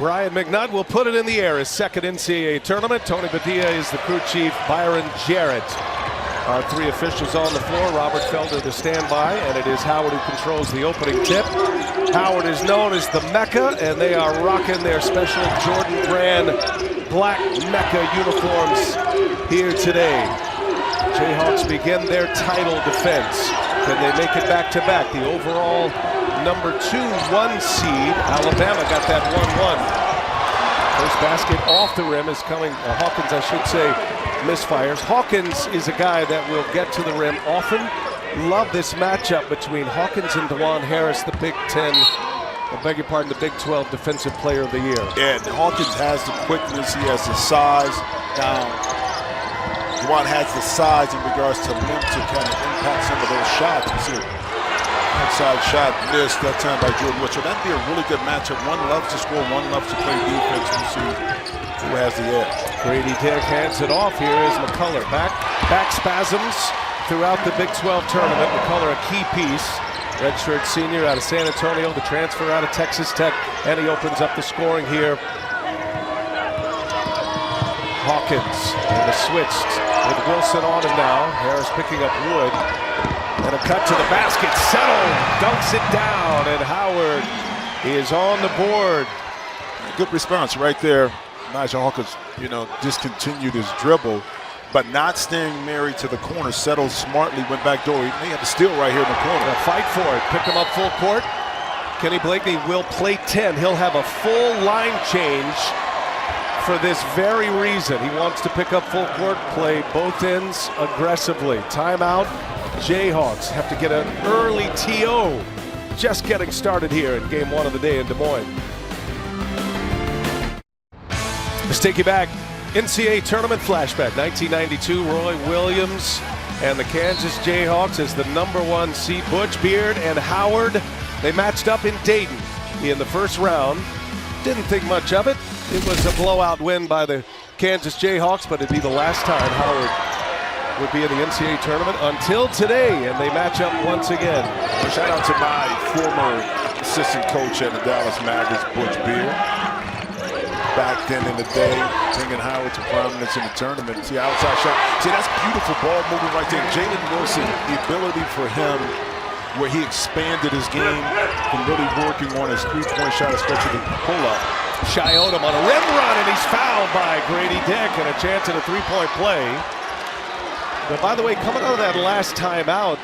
Brian McNutt will put it in the air. His second NCAA tournament. Tony Padilla is the crew chief. Byron Jarrett. Our three officials on the floor. Robert Felder to stand by, and it is Howard who controls the opening tip. Howard is known as the Mecca, and they are rocking their special Jordan Brand black Mecca uniforms here today. Jayhawks begin their title defense. Can they make it back-to-back? The overall number 2-1 seed, Alabama, got that 1-1. First basket off the rim is coming, Hawkins, I should say, misfires. Hawkins is a guy that will get to the rim often. Love this matchup between Hawkins and DeJuan Harris, the Big 10, I beg your pardon, the Big 12 Defensive Player of the Year. And Hawkins has the quickness, he has the size. DeJuan has the size in regards to length to kind of impact some of those shots. You see outside shot missed that time by Jordan Wood. So that'd be a really good matchup. One loves to score, one loves to play defense. We'll see who has the edge. Grady Dick hands it off. Here is McCullough. Back spasms throughout the Big 12 tournament. McCullough, a key piece. Redshirt senior out of San Antonio, the transfer out of Texas Tech, and he opens up the scoring here. Hawkins and the switch with Wilson on him now. Harris picking up Wood. And a cut to the basket, settled, dunks it down, and Howard is on the board. Good response right there. Nigel Hawkins, discontinued his dribble, but not staying married to the corner. Settled smartly, went back door. He may have a steal right here in the corner. A fight for it. Pick him up full court. Kenny Blakeney will play 10. He'll have a full line change for this very reason. He wants to pick up full court, play both ends aggressively. Timeout. Jayhawks have to get an early TO. Just getting started here in game 1 of the day in Des Moines. Let's take you back. NCAA tournament flashback. 1992, Roy Williams and the Kansas Jayhawks as the number 1 seed. Butch Beard and Howard, they matched up in Dayton in the first round. Didn't think much of it. It was a blowout win by the Kansas Jayhawks, but it'd be the last time Howard would be in the NCAA tournament until today, and they match up once again. Shout out to my former assistant coach at the Dallas Mavericks, Butch Beard. Back then in the day, bringing Howard to prominence in the tournament. See, outside shot. See, that's beautiful ball moving right there. Jalen Wilson, the ability for him where he expanded his game and really working on his three-point shot, especially the pull-up. Shy Odom on a rim run, and he's fouled by Grady Dick, and a chance at a three-point play. But by the way, coming out of that last timeout,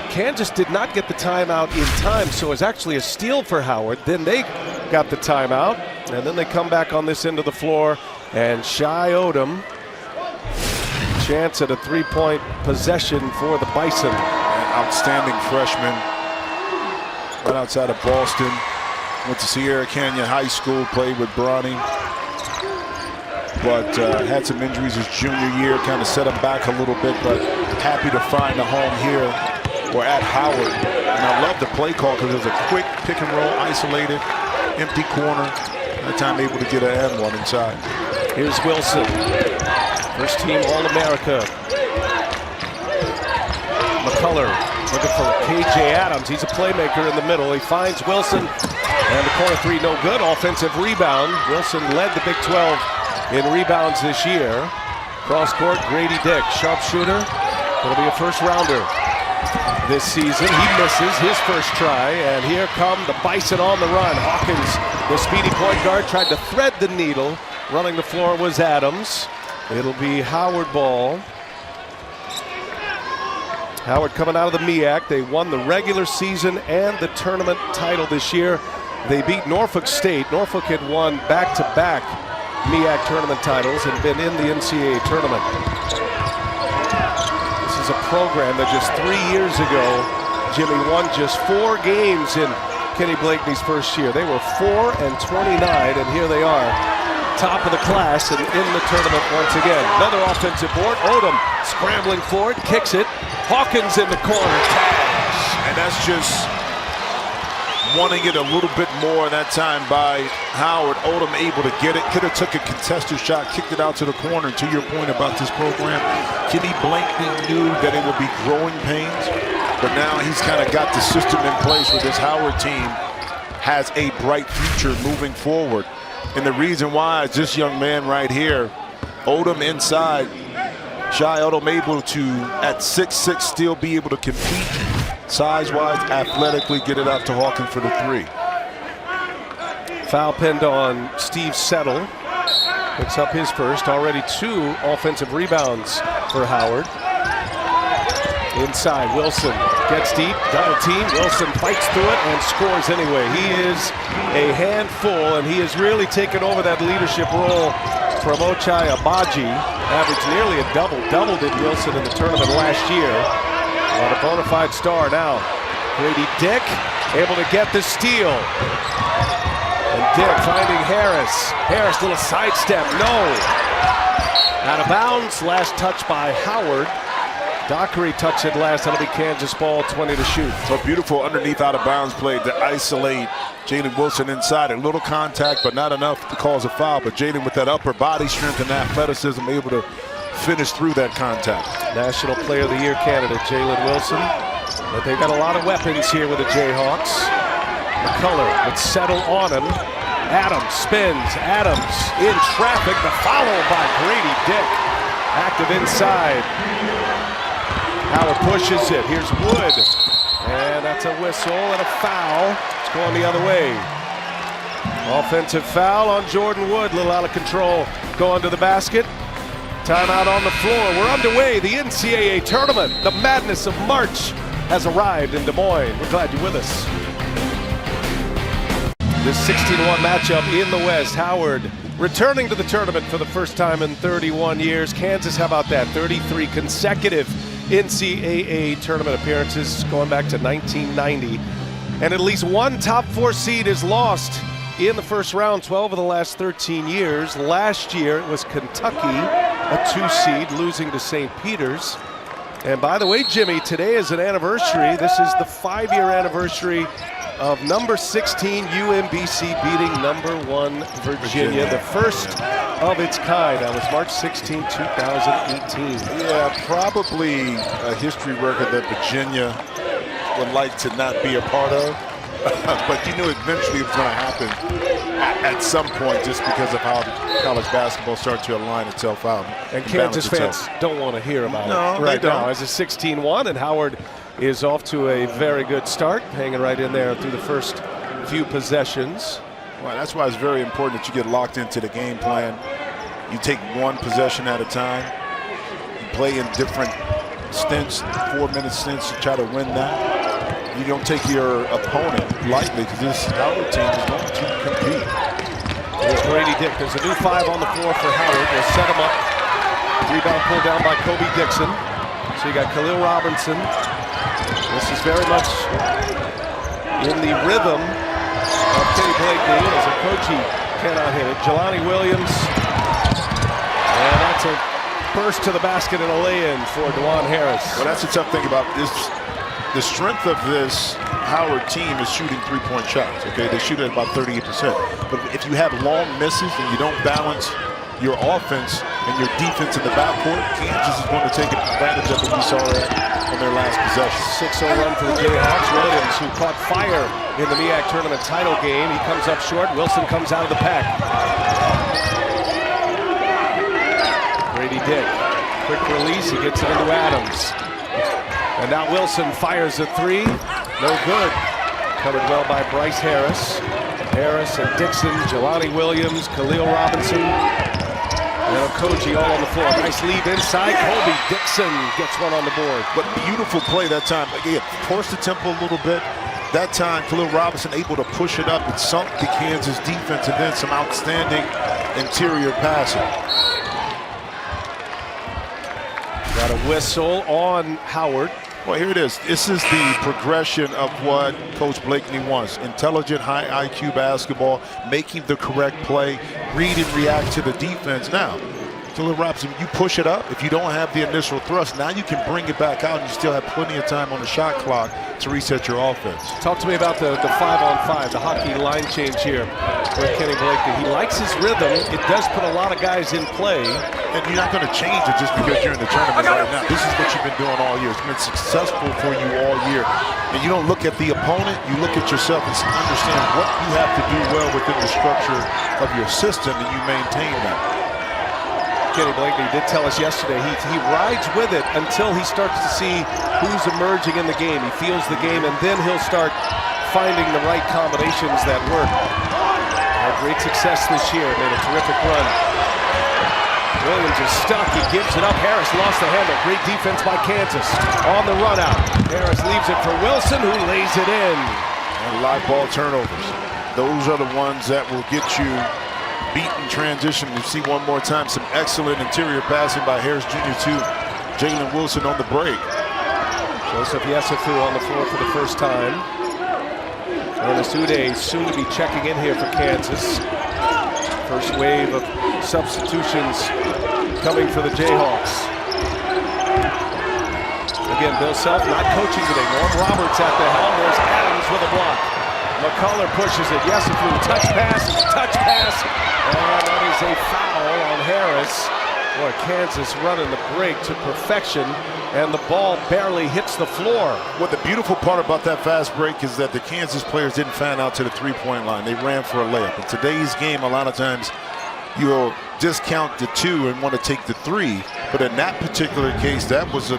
Kansas did not get the timeout in time, so it was actually a steal for Howard. Then they got the timeout, and then they come back on this end of the floor, and Shy Odom, chance at a three-point possession for the Bison. An outstanding freshman, right outside of Boston. Went to Sierra Canyon High School, played with Bronny. But had some injuries his junior year, kind of set him back a little bit, but happy to find a home here or at Howard. And I love the play call because it was a quick pick and roll, isolated, empty corner. That time able to get an and one inside. Here's Wilson, first team All-America. McCullough looking for KJ Adams. He's a playmaker in the middle. He finds Wilson, and the corner three no good. Offensive rebound. Wilson led the Big 12 in rebounds this year. Cross court, Grady Dick, sharpshooter. It'll be a first rounder this season. He misses his first try, and here come the Bison on the run. Hawkins, the speedy point guard, tried to thread the needle. Running the floor was Adams. It'll be Howard ball. Howard coming out of the MEAC. They won the regular season and the tournament title this year. They beat Norfolk State. Norfolk had won back-to-back MEAC tournament titles and been in the NCAA tournament. This is a program that just 3 years ago, Jimmy, won just 4 games in Kenny Blakeney's first year. They were 4-29, and here they are, top of the class and in the tournament once again. Another offensive board. Odom scrambling for it, kicks it. Hawkins in the corner, cash. And that's just wanting it a little bit more that time by Howard. Odom able to get it. Could have took a contested shot, kicked it out to the corner. To your point about this program, Kenny Blakeney knew that it would be growing pains, but now he's kind of got the system in place with this Howard team has a bright future moving forward. And the reason why is this young man right here, Odom inside. Shai Odom able to, at 6'6", still be able to compete size-wise, athletically, get it out to Hawkins for the three. Foul pinned on Steve Settle. Picks up his first. Already 2 offensive rebounds for Howard. Inside, Wilson gets deep, double team. Wilson fights through it and scores anyway. He is a handful, and he has really taken over that leadership role from Ochai Agbaji. Averaged nearly a double did Wilson in the tournament last year. What a bona fide star now. Grady Dick able to get the steal. And Dick finding Harris. Harris, little sidestep, no. Out of bounds, last touch by Howard. Dockery touched it last. That'll be Kansas ball, 20 to shoot. So beautiful underneath out of bounds play to isolate Jalen Wilson inside. A little contact, but not enough to cause a foul. But Jalen with that upper body strength and athleticism able to finish through that contact. National Player of the Year candidate Jalen Wilson. But they've got a lot of weapons here with the Jayhawks. McCullough would settle on him. Adams spins. Adams in traffic. The follow by Grady Dick. Active inside. Howard pushes it. Here's Wood. And that's a whistle and a foul. It's going the other way. Offensive foul on Jordan Wood. A little out of control. Going to the basket. Timeout on the floor. We're underway. The NCAA tournament. The madness of March has arrived in Des Moines. We're glad you're with us. This 16-1 matchup in the West. Howard returning to the tournament for the first time in 31 years. Kansas, how about that? 33 consecutive NCAA tournament appearances going back to 1990. And at least one top 4 seed is lost in the first round 12 of the last 13 years. Last year it was Kentucky, a 2 seed, losing to St. Peter's. And by the way, Jimmy, today is an anniversary. This is the 5-year anniversary of number 16 UMBC beating number 1 Virginia, the first of its kind. That was March 16, 2018. Yeah, probably a history record that Virginia would like to not be a part of. But you knew eventually it was going to happen at some point just because of how college basketball started to align itself out. And Kansas fans don't want to hear about it right now. As a 16-1, and Howard is off to a very good start, hanging right in there through the first few possessions. Well, that's why it's very important that you get locked into the game plan. You take one possession at a time. You play in different stints, 4-minute stints to try to win that. You don't take your opponent lightly because this Howard team is going to compete. There's Grady Dick. There's a new 5 on the floor for Howard. We'll set him up. Rebound pulled down by Kobe Dixon. So you got Khalil Robinson. This is very much in the rhythm of Kenny Blakeney as a Kochi cannot hit it. Jelani Williams. And that's a burst to the basket and a lay-in for DeJuan Harris. Well, that's the tough thing about this. The strength of this Howard team is shooting 3-point shots, okay? They shoot at about 38%. But if you have long misses and you don't balance your offense and your defense in the backcourt, Kansas is going to take advantage of what we saw on their last possession. 6-0 run for the Jayhawks. Williams, who caught fire in the MEAC tournament title game. He comes up short. Wilson comes out of the pack. Grady Dick, quick release. He gets it into Adams. And now Wilson fires a 3. No good. Covered well by Bryce Harris. Harris and Dixon, Jelani Williams, Khalil Robinson, and Okoji all on the floor. Nice lead inside. Kobe Dixon gets one on the board. But beautiful play that time. Again, forced the tempo a little bit. That time, Khalil Robinson able to push it up and sunk the Kansas defense, and then some outstanding interior passing. Got a whistle on Howard. Well, here it is. This is the progression of what Coach Blakeney wants. Intelligent, high IQ basketball, making the correct play, read and react to the defense. Now, Killer Robinson, you push it up. If you don't have the initial thrust, now you can bring it back out and you still have plenty of time on the shot clock to reset your offense. Talk to me about the 5-on-5, the hockey line change here with Kenny Blakely. He likes his rhythm. It does put a lot of guys in play. And you're not going to change it just because you're in the tournament right now. This is what you've been doing all year. It's been successful for you all year. And you don't look at the opponent, you look at yourself and understand what you have to do well within the structure of your system, and you maintain that. Kenny Blakely did tell us yesterday he rides with it until he starts to see who's emerging in the game. He feels the game, and then he'll start finding the right combinations that work. Had great success this year, made a terrific run. Williams is stuck, he gives it up. Harris lost the handle. Great defense by Kansas. On the run out, Harris leaves it for Wilson, who lays it in. And live ball turnovers. Those are the ones that will get you beat in transition. We see one more time some excellent interior passing by Harris Jr. to Jalen Wilson on the break. Joseph Yesufu on the floor for the first time. Ernest Uday soon to be checking in here for Kansas. First wave of substitutions coming for the Jayhawks. Again, Bill Self not coaching today. Norm Roberts at the helm. There's Adams with a block. McCullough pushes it. Yesufu, touch pass, and that is a foul on Harris. Boy, Kansas running the break to perfection, and the ball barely hits the floor. What the beautiful part about that fast break is that the Kansas players didn't fan out to the three-point line. They ran for a layup. In today's game, a lot of times you'll discount the two and want to take the three, but in that particular case, that was a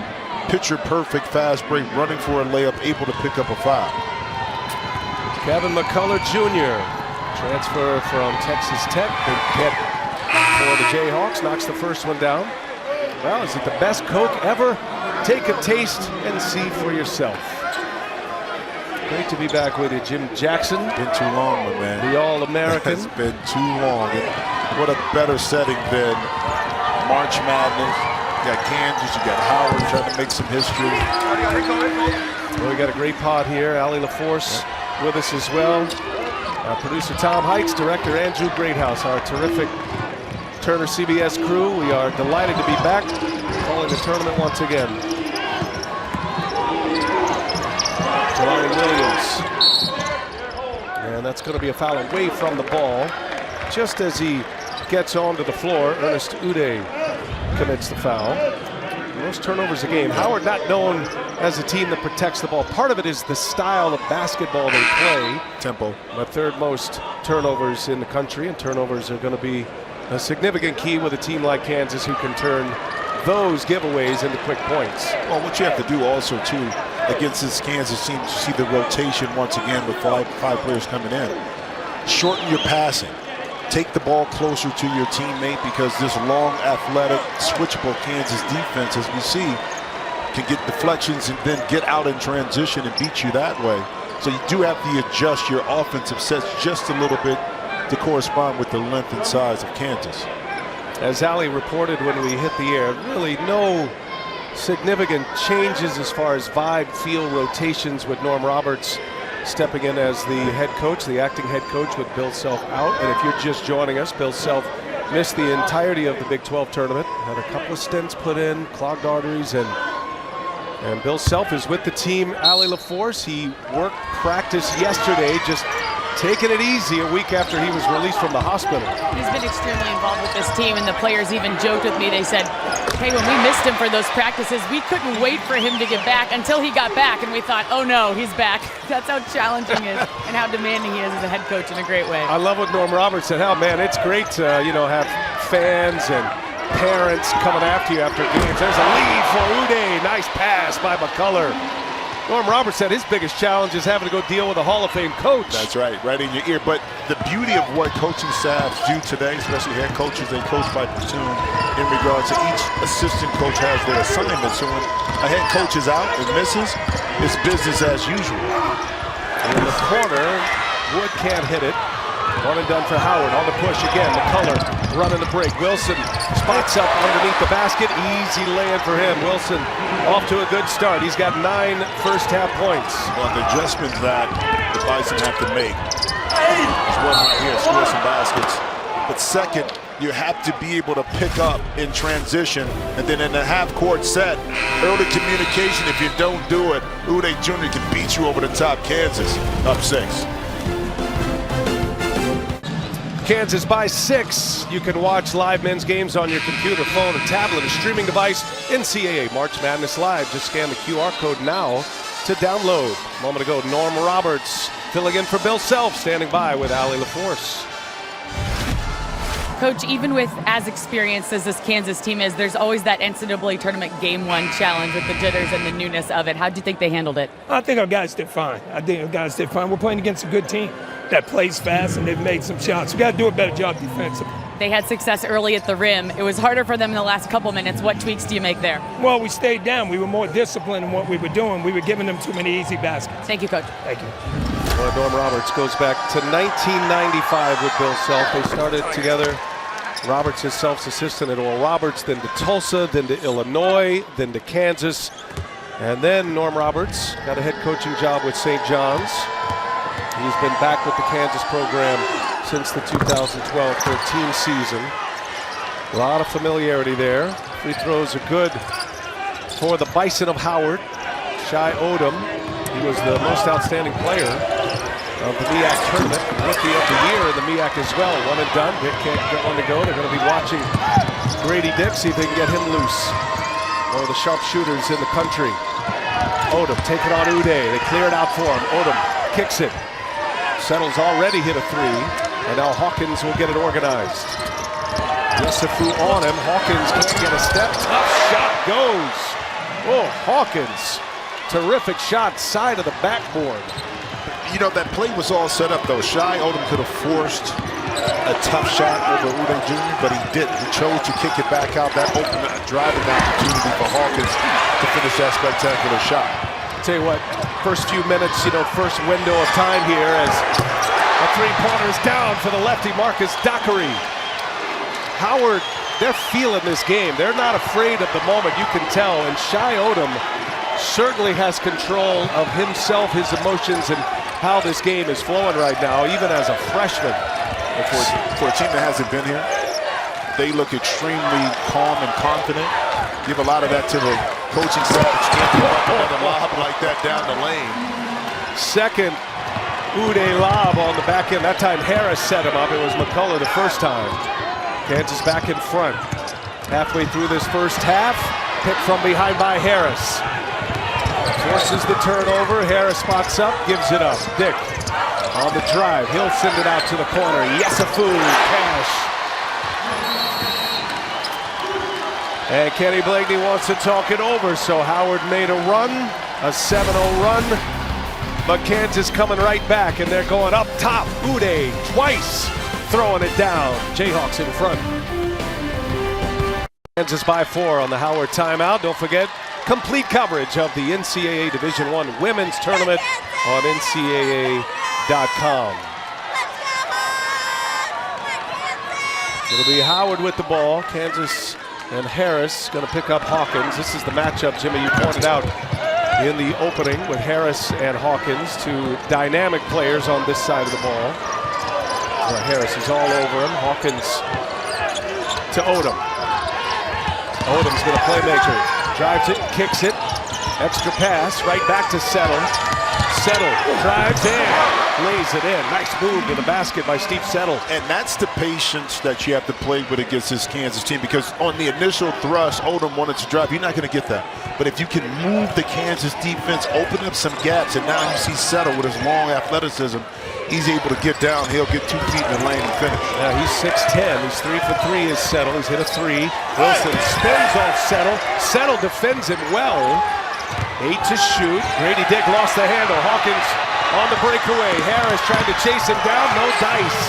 picture-perfect fast break, running for a layup, able to pick up a foul. Kevin McCullough Jr., transfer from Texas Tech, big hit for the Jayhawks, knocks the first one down. Well, is it the best Coke ever? Take a taste and see for yourself. Great to be back with you, Jim Jackson. Been too long, my man. The All-American. It's been too long. And what a better setting than March Madness. You got Kansas, you got Howard trying to make some history. Well, we got a great pod here. Allie LaForce with us as well. Our producer Tom Heights, director Andrew Greathouse, our terrific Turner CBS crew. We are delighted to be back, calling the tournament once again. Jelani Williams. And that's going to be a foul away from the ball. Just as he gets onto the floor, Ernest Uday commits the foul. Most turnovers a game. Howard not known as a team that protects the ball. Part of it is the style of basketball they play. Tempo. But third most turnovers in the country, and turnovers are going to be a significant key with a team like Kansas who can turn those giveaways into quick points. Well, what you have to do also, too, against this Kansas team, to see the rotation once again with five players coming in. Shorten your passing. Take the ball closer to your teammate, because this long, athletic, switchable Kansas defense, as we see, can get deflections and then get out in transition and beat you that way. So you do have to adjust your offensive sets just a little bit to correspond with the length and size of Kansas. As Allie reported when we hit the air, really no significant changes as far as vibe, feel, rotations with Norm Roberts stepping in as the head coach, the acting head coach, with Bill Self out. And if you're just joining us, Bill Self missed the entirety of the Big 12 tournament. Had a couple of stents put in, clogged arteries, and Bill Self is with the team. Allie LaForce, he worked practice yesterday, just taking it easy a week after he was released from the hospital. He's been extremely involved with this team, and the players even joked with me. They said, hey, when we missed him for those practices, we couldn't wait for him to get back until he got back, and we thought, oh no, he's back. That's how challenging he is and how demanding he is as a head coach in a great way. I love what Norm Roberts said. Oh man, it's great to have fans and parents coming after you after games. There's a lead for Uday. Nice pass by McCullough. Norm Roberts said his biggest challenge is having to go deal with a Hall of Fame coach. That's right in your ear. But the beauty of what coaching staffs do today, especially head coaches, they coach by platoon in regards to each assistant coach has their assignment. So when a head coach is out and misses, it's business as usual. In the corner, Wood can't hit it. One and done for Howard. On the push again. McCullough running the break. Wilson spots up underneath the basket. Easy lay-in for him. Wilson off to a good start. He's got 9 first-half points. Well, the adjustments that the Bison have to make. There's one right here, score some baskets. But second, you have to be able to pick up in transition. And then in the half-court set, early communication, if you don't do it, Uday Jr. can beat you over the top. Kansas up 6. Kansas by 6. You can watch live men's games on your computer, phone, and tablet, or streaming device. NCAA March Madness Live. Just scan the QR code now to download. A moment ago, Norm Roberts filling in for Bill Self, standing by with Allie LaForce. Coach, even with as experienced as this Kansas team is, there's always that NCAA tournament game 1 challenge with the jitters and the newness of it. How do you think they handled it? I think our guys did fine. We're playing against a good team that plays fast, and they've made some shots. We got to do a better job defensively. They had success early at the rim. It was harder for them in the last couple minutes. What tweaks do you make there? Well, we stayed down. We were more disciplined in what we were doing. We were giving them too many easy baskets. Thank you, Coach. Thank you. Well, Norm Roberts goes back to 1995 with Bill Self. They started together. Roberts, his Self's assistant at Oral Roberts, then to Tulsa, then to Illinois, then to Kansas. And then Norm Roberts got a head coaching job with St. John's. He's been back with the Kansas program since the 2012-13 season. A lot of familiarity there. Free throws are good for the Bison of Howard. Shai Odom, he was the most outstanding player of the MEAC tournament, rookie of the year in the MEAC as well. One and done. Dick can't get one to go. They're going to be watching Grady Dick, see if they can get him loose. One of the sharpshooters in the country. Odom take it on Uday. They clear it out for him. Odom kicks it. Settles already hit a 3, and now Hawkins will get it organized. Yesufu on him. Hawkins can't get a step. Tough shot goes. Oh, Hawkins. Terrific shot, side of the backboard. You know, that play was all set up, though. Shai Odom could have forced a tough shot over Uday Jr., but he didn't. He chose to kick it back out. That opened a driving opportunity for Hawkins to finish that spectacular shot. Tell you what, first few minutes, first window of time here as a three-pointer is down for the lefty Marcus Dockery. Howard, they're feeling this game. They're not afraid of the moment, you can tell. And Shai Odom certainly has control of himself, his emotions, and how this game is flowing right now, even as a freshman. For a team that hasn't been here, they look extremely calm and confident. Give a lot of that to the coaching staff. Another lob like that down the lane. Second Uday lob on the back end. That time Harris set him up. It was McCullough the first time. Kansas back in front. Halfway through this first half, picked from behind by Harris. Forces the turnover. Harris spots up, gives it up. Dick on the drive. He'll send it out to the corner. Yesufu, cash. And Kenny Blakeney wants to talk it over, so Howard made a run, a 7-0 run. But Kansas coming right back, and they're going up top. Uday twice throwing it down. Jayhawks in front. Kansas by 4 on the Howard timeout. Don't forget, complete coverage of the NCAA Division I Women's Tournament on NCAA.com. It'll be Howard with the ball. Kansas and Harris going to pick up Hawkins. This is the matchup, Jimmy, you pointed out in the opening with Harris and Hawkins, two dynamic players on this side of the ball. Harris is all over him. Hawkins to Odom. Odom's been a playmaker. Drives it, kicks it. Extra pass, right back to Settle. Settle drives in, lays it in. Nice move to the basket by Steve Settle. And that's the patience that you have to play with against this Kansas team, because on the initial thrust, Odom wanted to drive. You're not going to get that. But if you can move the Kansas defense, open up some gaps, and now you see Settle with his long athleticism, he's able to get downhill, get 2 feet in the lane and finish. Yeah, he's 6'10". He's 3 for 3 is Settle. He's hit a 3. Wilson spins off Settle. Settle defends him well. 8 to shoot. Grady Dick lost the handle. Hawkins on the breakaway. Harris trying to chase him down. No dice.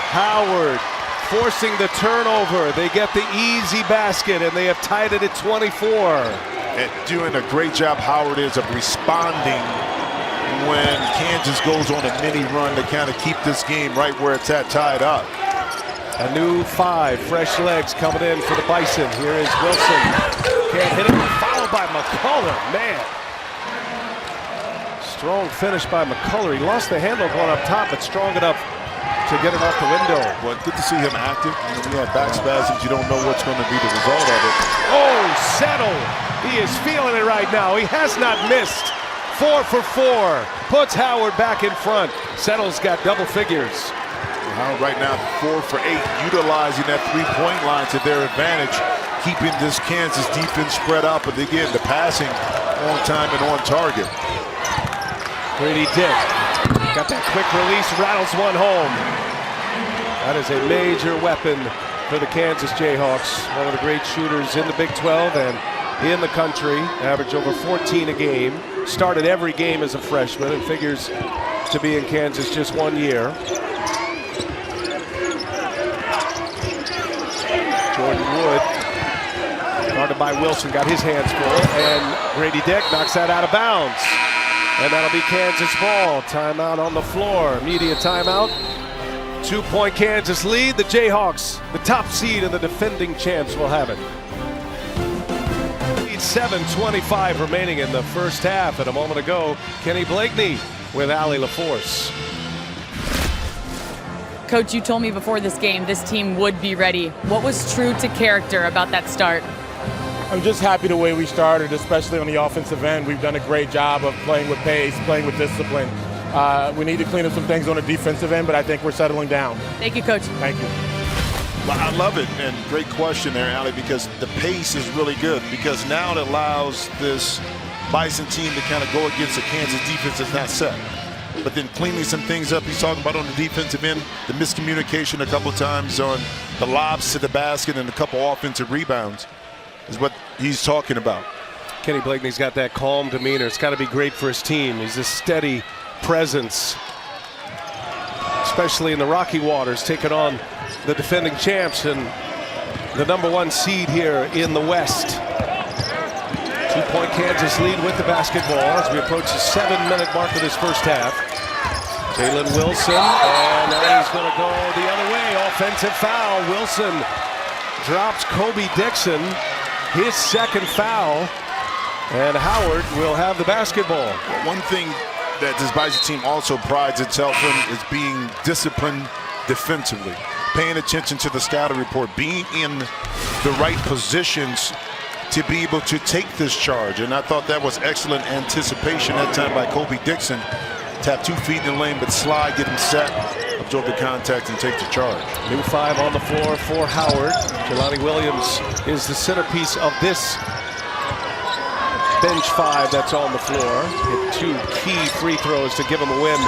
Howard forcing the turnover. They get the easy basket, and they have tied it at 24. And doing a great job, Howard is, of responding when Kansas goes on a mini run to kind of keep this game right where it's at, tied up. A new 5, fresh legs coming in for the Bison. Here is Wilson. Can't hit it. Fouled by McCullough. Man. Strong finish by McCullough. He lost the handle going up top, but strong enough to get him off the window. Well, good to see him active. When you have back spasms, you don't know what's going to be the result of it. Oh, Settle. He is feeling it right now. He has not missed. 4 for 4. Puts Howard back in front. Settle's got double figures. Howard right now 4 for 8, utilizing that three-point line to their advantage, keeping this Kansas defense spread out. But again, the passing on time and on target. Grady Dick got that quick release, rattles one home. That is a major weapon for the Kansas Jayhawks. One of the great shooters in the Big 12 and in the country. Average over 14 a game. Started every game as a freshman and figures to be in Kansas just 1 year. Jordan Wood, guarded by Wilson, got his hands full, and Grady Dick knocks that out of bounds. And that'll be Kansas ball. Timeout on the floor. Media timeout. 2-point Kansas lead. The Jayhawks, the top seed and the defending champs, will have it. 7:25 remaining in the first half. And a moment ago, Kenny Blakeney with Allie LaForce. Coach, you told me before this game this team would be ready. What was true to character about that start? I'm just happy the way we started, especially on the offensive end. We've done a great job of playing with pace, playing with discipline. We need to clean up some things on the defensive end, but I think we're settling down. Thank you, Coach. Thank you. Well, I love it, and great question there, Allie, because the pace is really good, because now it allows this Bison team to kind of go against a Kansas defense that's not set. But then cleaning some things up, he's talking about on the defensive end, the miscommunication a couple times on the lobs to the basket and a couple offensive rebounds is what he's talking about. Kenny Blakeney's got that calm demeanor. It's got to be great for his team. He's a steady presence, especially in the Rocky Waters, taking on the defending champs and the #1 seed here in the West. 2-point Kansas lead with the basketball as we approach the 7-minute mark of this first half. Jalen Wilson, and now he's going to go the other way. Offensive foul. Wilson drops Kobe Dixon, his second foul, and Howard will have the basketball. One thing that this Bison team also prides itself in is being disciplined defensively, paying attention to the scouting report, being in the right positions to be able to take this charge. And I thought that was excellent anticipation that time by Kobe Dixon. Tap 2 feet in the lane, but slide, get him set, absorb the contact, and take the charge. New 5 on the floor for Howard. Jelani Williams is the centerpiece of this bench 5 that's on the floor. Hit 2 key free throws to give him a win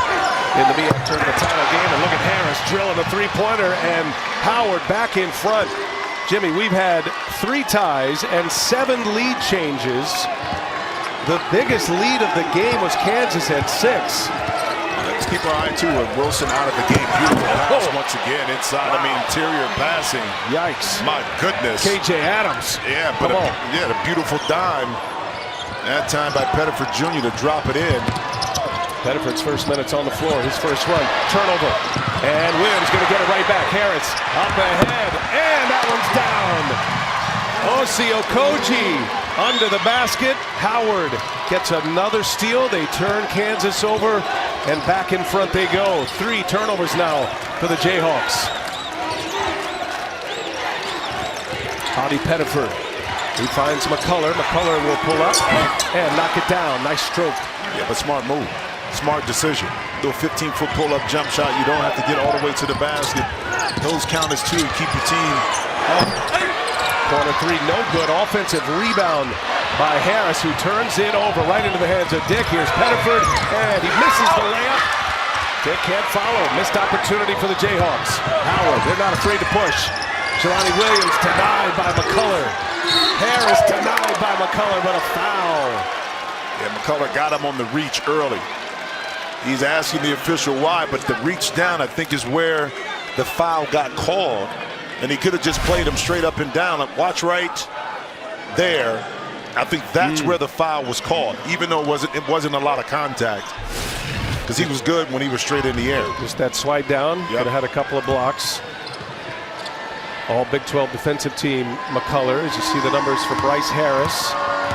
in the MEAC tournament title game. And look at Harris drilling the three-pointer, and Howard back in front. Jimmy, we've had 3 ties and 7 lead changes. The biggest lead of the game was Kansas at 6. Let's keep our eye too with Wilson out of the game. Beautiful pass once again inside. I mean, interior passing. Yikes. My goodness. KJ Adams. Yeah, but a beautiful dime. That time by Pettiford Jr. to drop it in. Pettiford's first minutes on the floor, his first run. Turnover. And Williams going to get it right back. Harris up ahead. And that one's down. Osi Okoji under the basket. Howard gets another steal. They turn Kansas over, and back in front they go. 3 turnovers now for the Jayhawks. Howdy Pettiford. He finds McCullough. McCullough will pull up and knock it down. Nice stroke. Yeah, but smart move. Smart decision. Little 15-foot pull-up jump shot. You don't have to get all the way to the basket. Those count as 2. Keep your team up. Corner 3, no good. Offensive rebound by Harris, who turns it over right into the hands of Dick. Here's Pettiford, and he misses the layup. Dick can't follow. Missed opportunity for the Jayhawks. Howard, they're not afraid to push. Jelani Williams denied by McCullough. Harris denied by McCullough, but a foul. Yeah, McCullough got him on the reach early. He's asking the official why, but the reach down, I think, is where the foul got called. And he could have just played him straight up and down. Watch right there. I think that's where the foul was called, even though it wasn't a lot of contact. Because he was good when he was straight in the air. Just that slide down. Could have had a couple of blocks. All Big 12 defensive team, McCullough. As you see the numbers for Bryce Harris.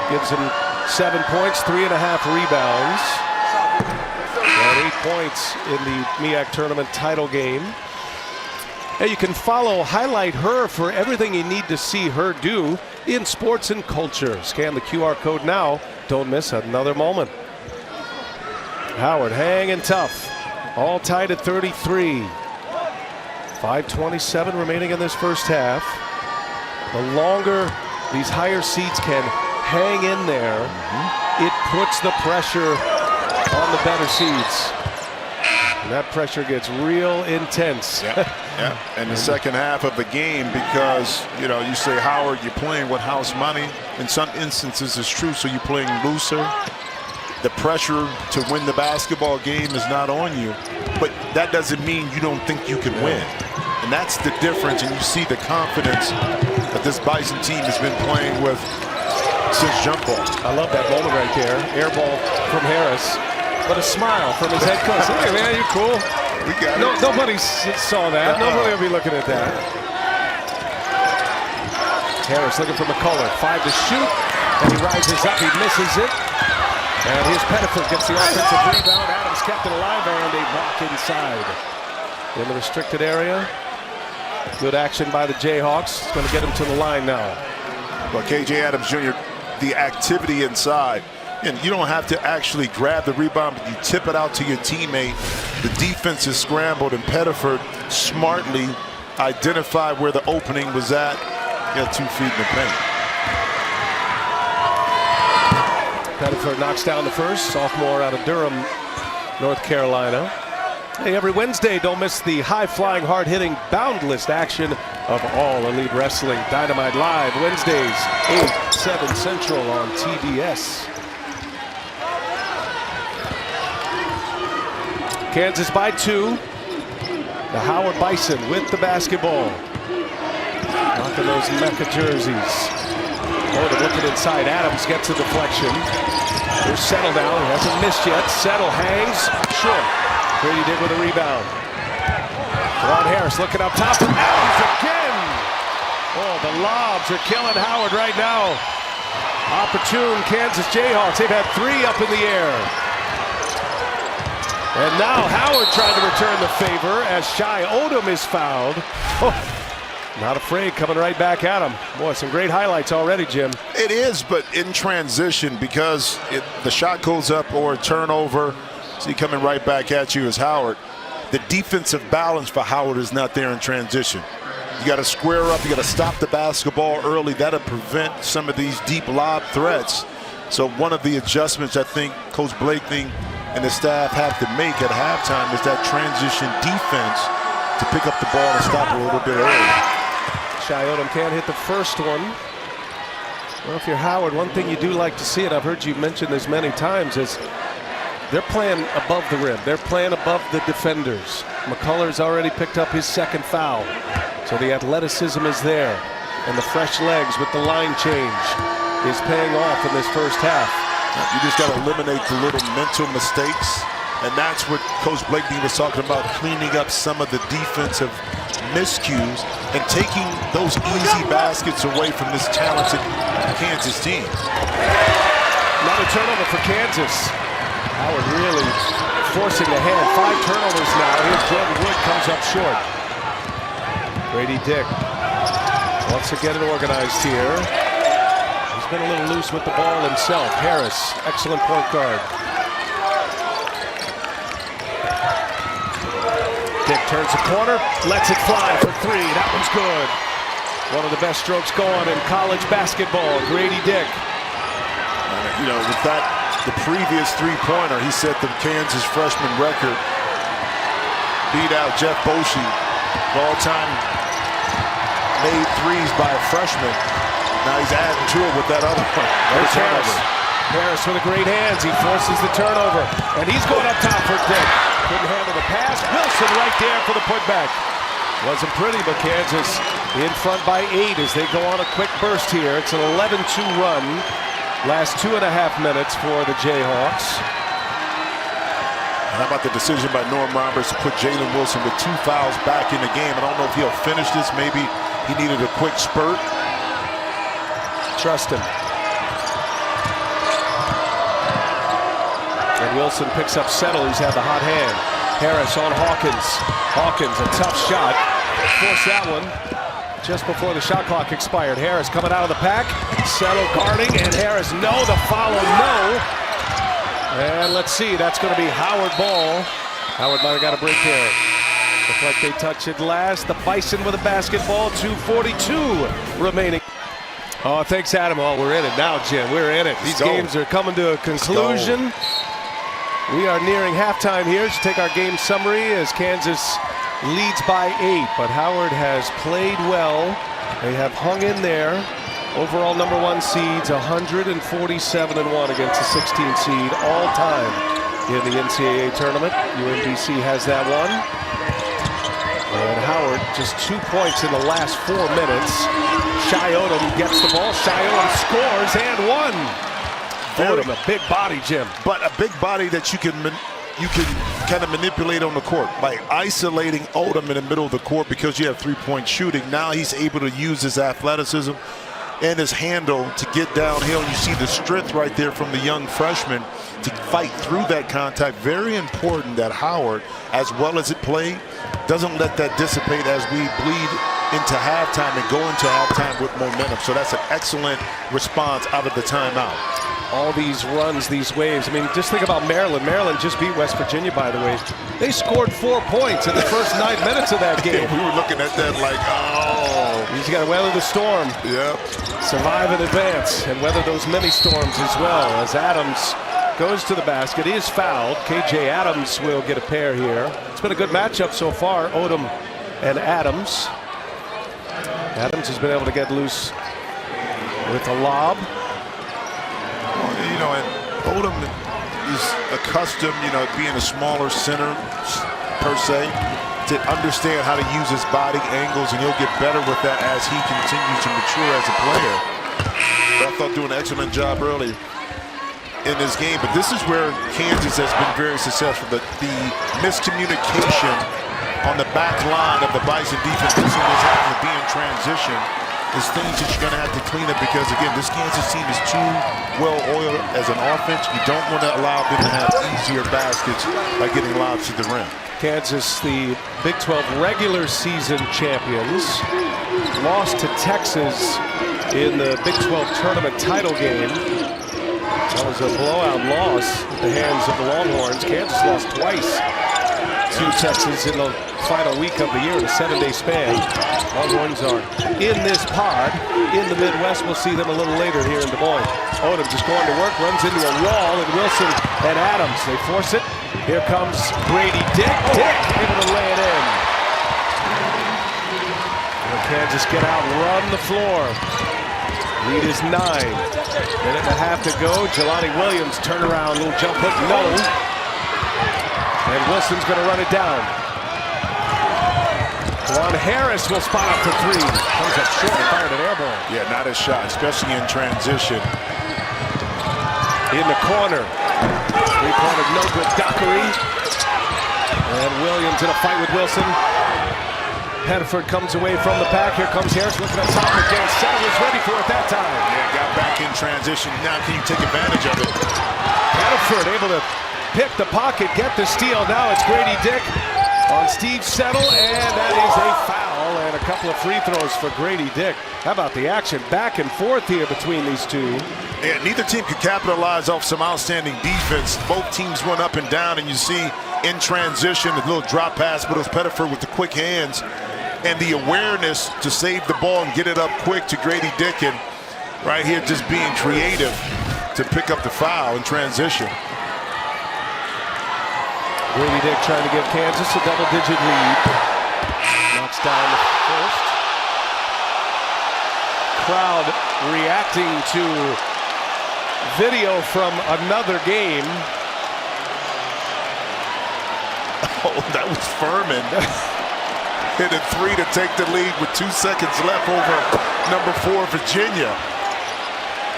Gives him 7 points, 3.5 rebounds. And 8 points in the MEAC tournament title game. Hey, you can highlight her for everything you need to see her do in sports and culture. Scan the QR code now. Don't miss another moment. Howard hanging tough. All tied at 33. 5:27 remaining in this first half. The longer these higher seeds can hang in there, it puts the pressure on the better seeds. And that pressure gets real intense. Yeah. And the second half of the game, because, you know, you say, Howard, you're playing with house money. In some instances, it's true, so you're playing looser. The pressure to win the basketball game is not on you, but that doesn't mean you don't think you can win. And that's the difference, and you see the confidence that this Bison team has been playing with since jump ball. I love that moment right there. Air ball from Harris, but a smile from his head coach. Hey, man, you cool? We got it. it. Nobody saw that. Nobody will be looking at that. Harris looking for McCullough. 5 to shoot, and he rises up. He misses it. And here's Pettiford, gets the offensive rebound. Adams kept it alive, and a block inside. In the restricted area. Good action by the Jayhawks. It's going to get him to the line now. Well, KJ Adams Jr., the activity inside. And you don't have to actually grab the rebound, but you tip it out to your teammate. The defense is scrambled, and Pettiford smartly identified where the opening was at. He had 2 feet in the paint. Pettiford knocks down the first. Sophomore out of Durham, North Carolina. Hey, every Wednesday, don't miss the high-flying, hard-hitting, boundless action of All Elite Wrestling. Dynamite Live, Wednesdays, 8, 7 Central on TBS. Kansas by 2. The Howard Bison with the basketball. Knocking those Mecca jerseys. Oh, they're looking inside. Adams gets a deflection. Here's Settle down. He hasn't missed yet. Settle hangs short. Grady Dick with a rebound. Ron Harris looking up top. Adams again. Oh, the lobs are killing Howard right now. Opportune Kansas Jayhawks. They've had 3 up in the air. And now Howard trying to return the favor as Shai Odom is fouled. Oh, not afraid, coming right back at him. Boy, some great highlights already, Jim. It is, but in transition, because the shot goes up or a turnover. See, coming right back at you is Howard. The defensive balance for Howard is not there in transition. You got to square up. You got to stop the basketball early. That'll prevent some of these deep lob threats. So one of the adjustments I think Coach Blakeney and the staff have to make at halftime is that transition defense to pick up the ball and stop a little bit early. Shai Odom can't hit the first one. Well, if you're Howard, one thing you do like to see, and I've heard you mention this many times, is they're playing above the rim. They're playing above the defenders. McCullough's already picked up his second foul. So the athleticism is there. And the fresh legs with the line change is paying off in this first half. You just got to eliminate the little mental mistakes. And that's what Coach Blakeney was talking about, cleaning up some of the defensive miscues and taking those easy baskets away from this talented Kansas team. Another turnover for Kansas. Howard really forcing the hand. 5 turnovers now. Here's Jordan Wood, comes up short. Grady Dick wants to get it organized here. He's been a little loose with the ball himself. Harris, excellent point guard. Dick turns the corner, lets it fly for 3. That one's good. One of the best strokes going in college basketball, Grady Dick. You know, with that, the previous 3-pointer, he set the Kansas freshman record. Beat out Jeff Boschee, all-time made threes by a freshman. Now he's adding to it with that other one. There's Harris. Harris with a great hands. He forces the turnover. And he's going up top for Dick. Couldn't handle the pass. Wilson right there for the putback. Wasn't pretty, but Kansas in front by 8 as they go on a quick burst here. It's an 11-2 run. Last 2.5 minutes for the Jayhawks. How about the decision by Norm Roberts to put Jalen Wilson with 2 fouls back in the game? I don't know if he'll finish this. Maybe he needed a quick spurt. Trust him. And Wilson picks up Settle. He's had the hot hand. Harris on Hawkins. Hawkins, a tough shot. forced that one just before the shot clock expired. Harris coming out of the pack. Settle guarding, and Harris, no. The follow, no. And let's see, that's going to be Howard ball. Howard might have got a break here. Looks like they touch it last. The Bison with a basketball, 2:42 remaining. Oh, thanks, Adam. Oh, we're in it now, Jim. We're in it. These games are coming to a conclusion. We are nearing halftime here. Let's take our game summary as Kansas leads by 8, but Howard has played well. They have hung in there. Overall #1 seeds, 147-1 against the 16 seed all time in the NCAA tournament. UMBC has that one. And Howard just 2 points in the last 4 minutes. Shai Odom gets the ball. Shai Odom scores and one. Odom, a big body, Jim. But a big body that you can kind of manipulate on the court by isolating Odom in the middle of the court because you have three-point shooting. Now he's able to use his athleticism and his handle to get downhill. You see the strength right there from the young freshman to fight through that contact. Very important that Howard, as well as it played, doesn't let that dissipate as we bleed into halftime and go into halftime with momentum. So that's an excellent response out of the timeout. All these runs, these waves. I mean, just think about Maryland. Maryland just beat West Virginia, by the way. They scored 4 points in the first 9 minutes of that game. We were looking at that like, oh. You just got to weather the storm. Yep. Survive in advance and weather those mini storms as well. As Adams goes to the basket, he is fouled. KJ Adams will get a pair here. It's been a good matchup so far, Odom and Adams. Adams has been able to get loose with a lob. You know, and Odom is accustomed, being a smaller center per se, to understand how to use his body angles, and he'll get better with that as he continues to mature as a player. But I thought doing an excellent job early in this game. But this is where Kansas has been very successful. The miscommunication on the back line of the Bison defense, this having to be in transition, is things that you're going to have to clean up because, again, this Kansas team is too well-oiled as an offense. You don't want to allow them to have easier baskets by getting lobs to the rim. Kansas, the Big 12 regular season champions, lost to Texas in the Big 12 tournament title game. That was a blowout loss at the hands of the Longhorns. Kansas lost twice to Texas in the final week of the year in a 7-day span. Longhorns are in this pod in the Midwest. We'll see them a little later here in Des Moines. Odom just going to work, runs into a wall, and Wilson and Adams, they force it. Here comes Grady Dick. Dick able to lay it in. And Kansas get out, run the floor. Lead is 9. Minute and a half to go. Jelani Williams, turnaround, little jump hook, no. And Wilson's going to run it down. Juwan Harris will spot up for 3. Comes up short and fired an air ball. Yeah, not a shot, especially in transition. In the corner. 3-pointer, no good. Dockery. And Williams in a fight with Wilson. Pettiford comes away from the pack. Here comes Harris looking at top again. Settle was ready for it that time. Yeah, got back in transition. Now can you take advantage of it? Pettiford able to pick the pocket, get the steal. Now it's Grady Dick on Steve Settle, and that is a foul and a couple of free throws for Grady Dick. How about the action back and forth here between these two? Yeah, neither team could capitalize off some outstanding defense. Both teams run up and down, and you see in transition a little drop pass, but it was Pettiford with the quick hands and the awareness to save the ball and get it up quick to Grady Dick, and right here just being creative to pick up the foul in transition. Grady Dick trying to give Kansas a double-digit lead. Knocks down the first. Crowd reacting to video from another game. Oh, that was Furman. Hit a 3 to take the lead with 2 seconds left over #4 Virginia.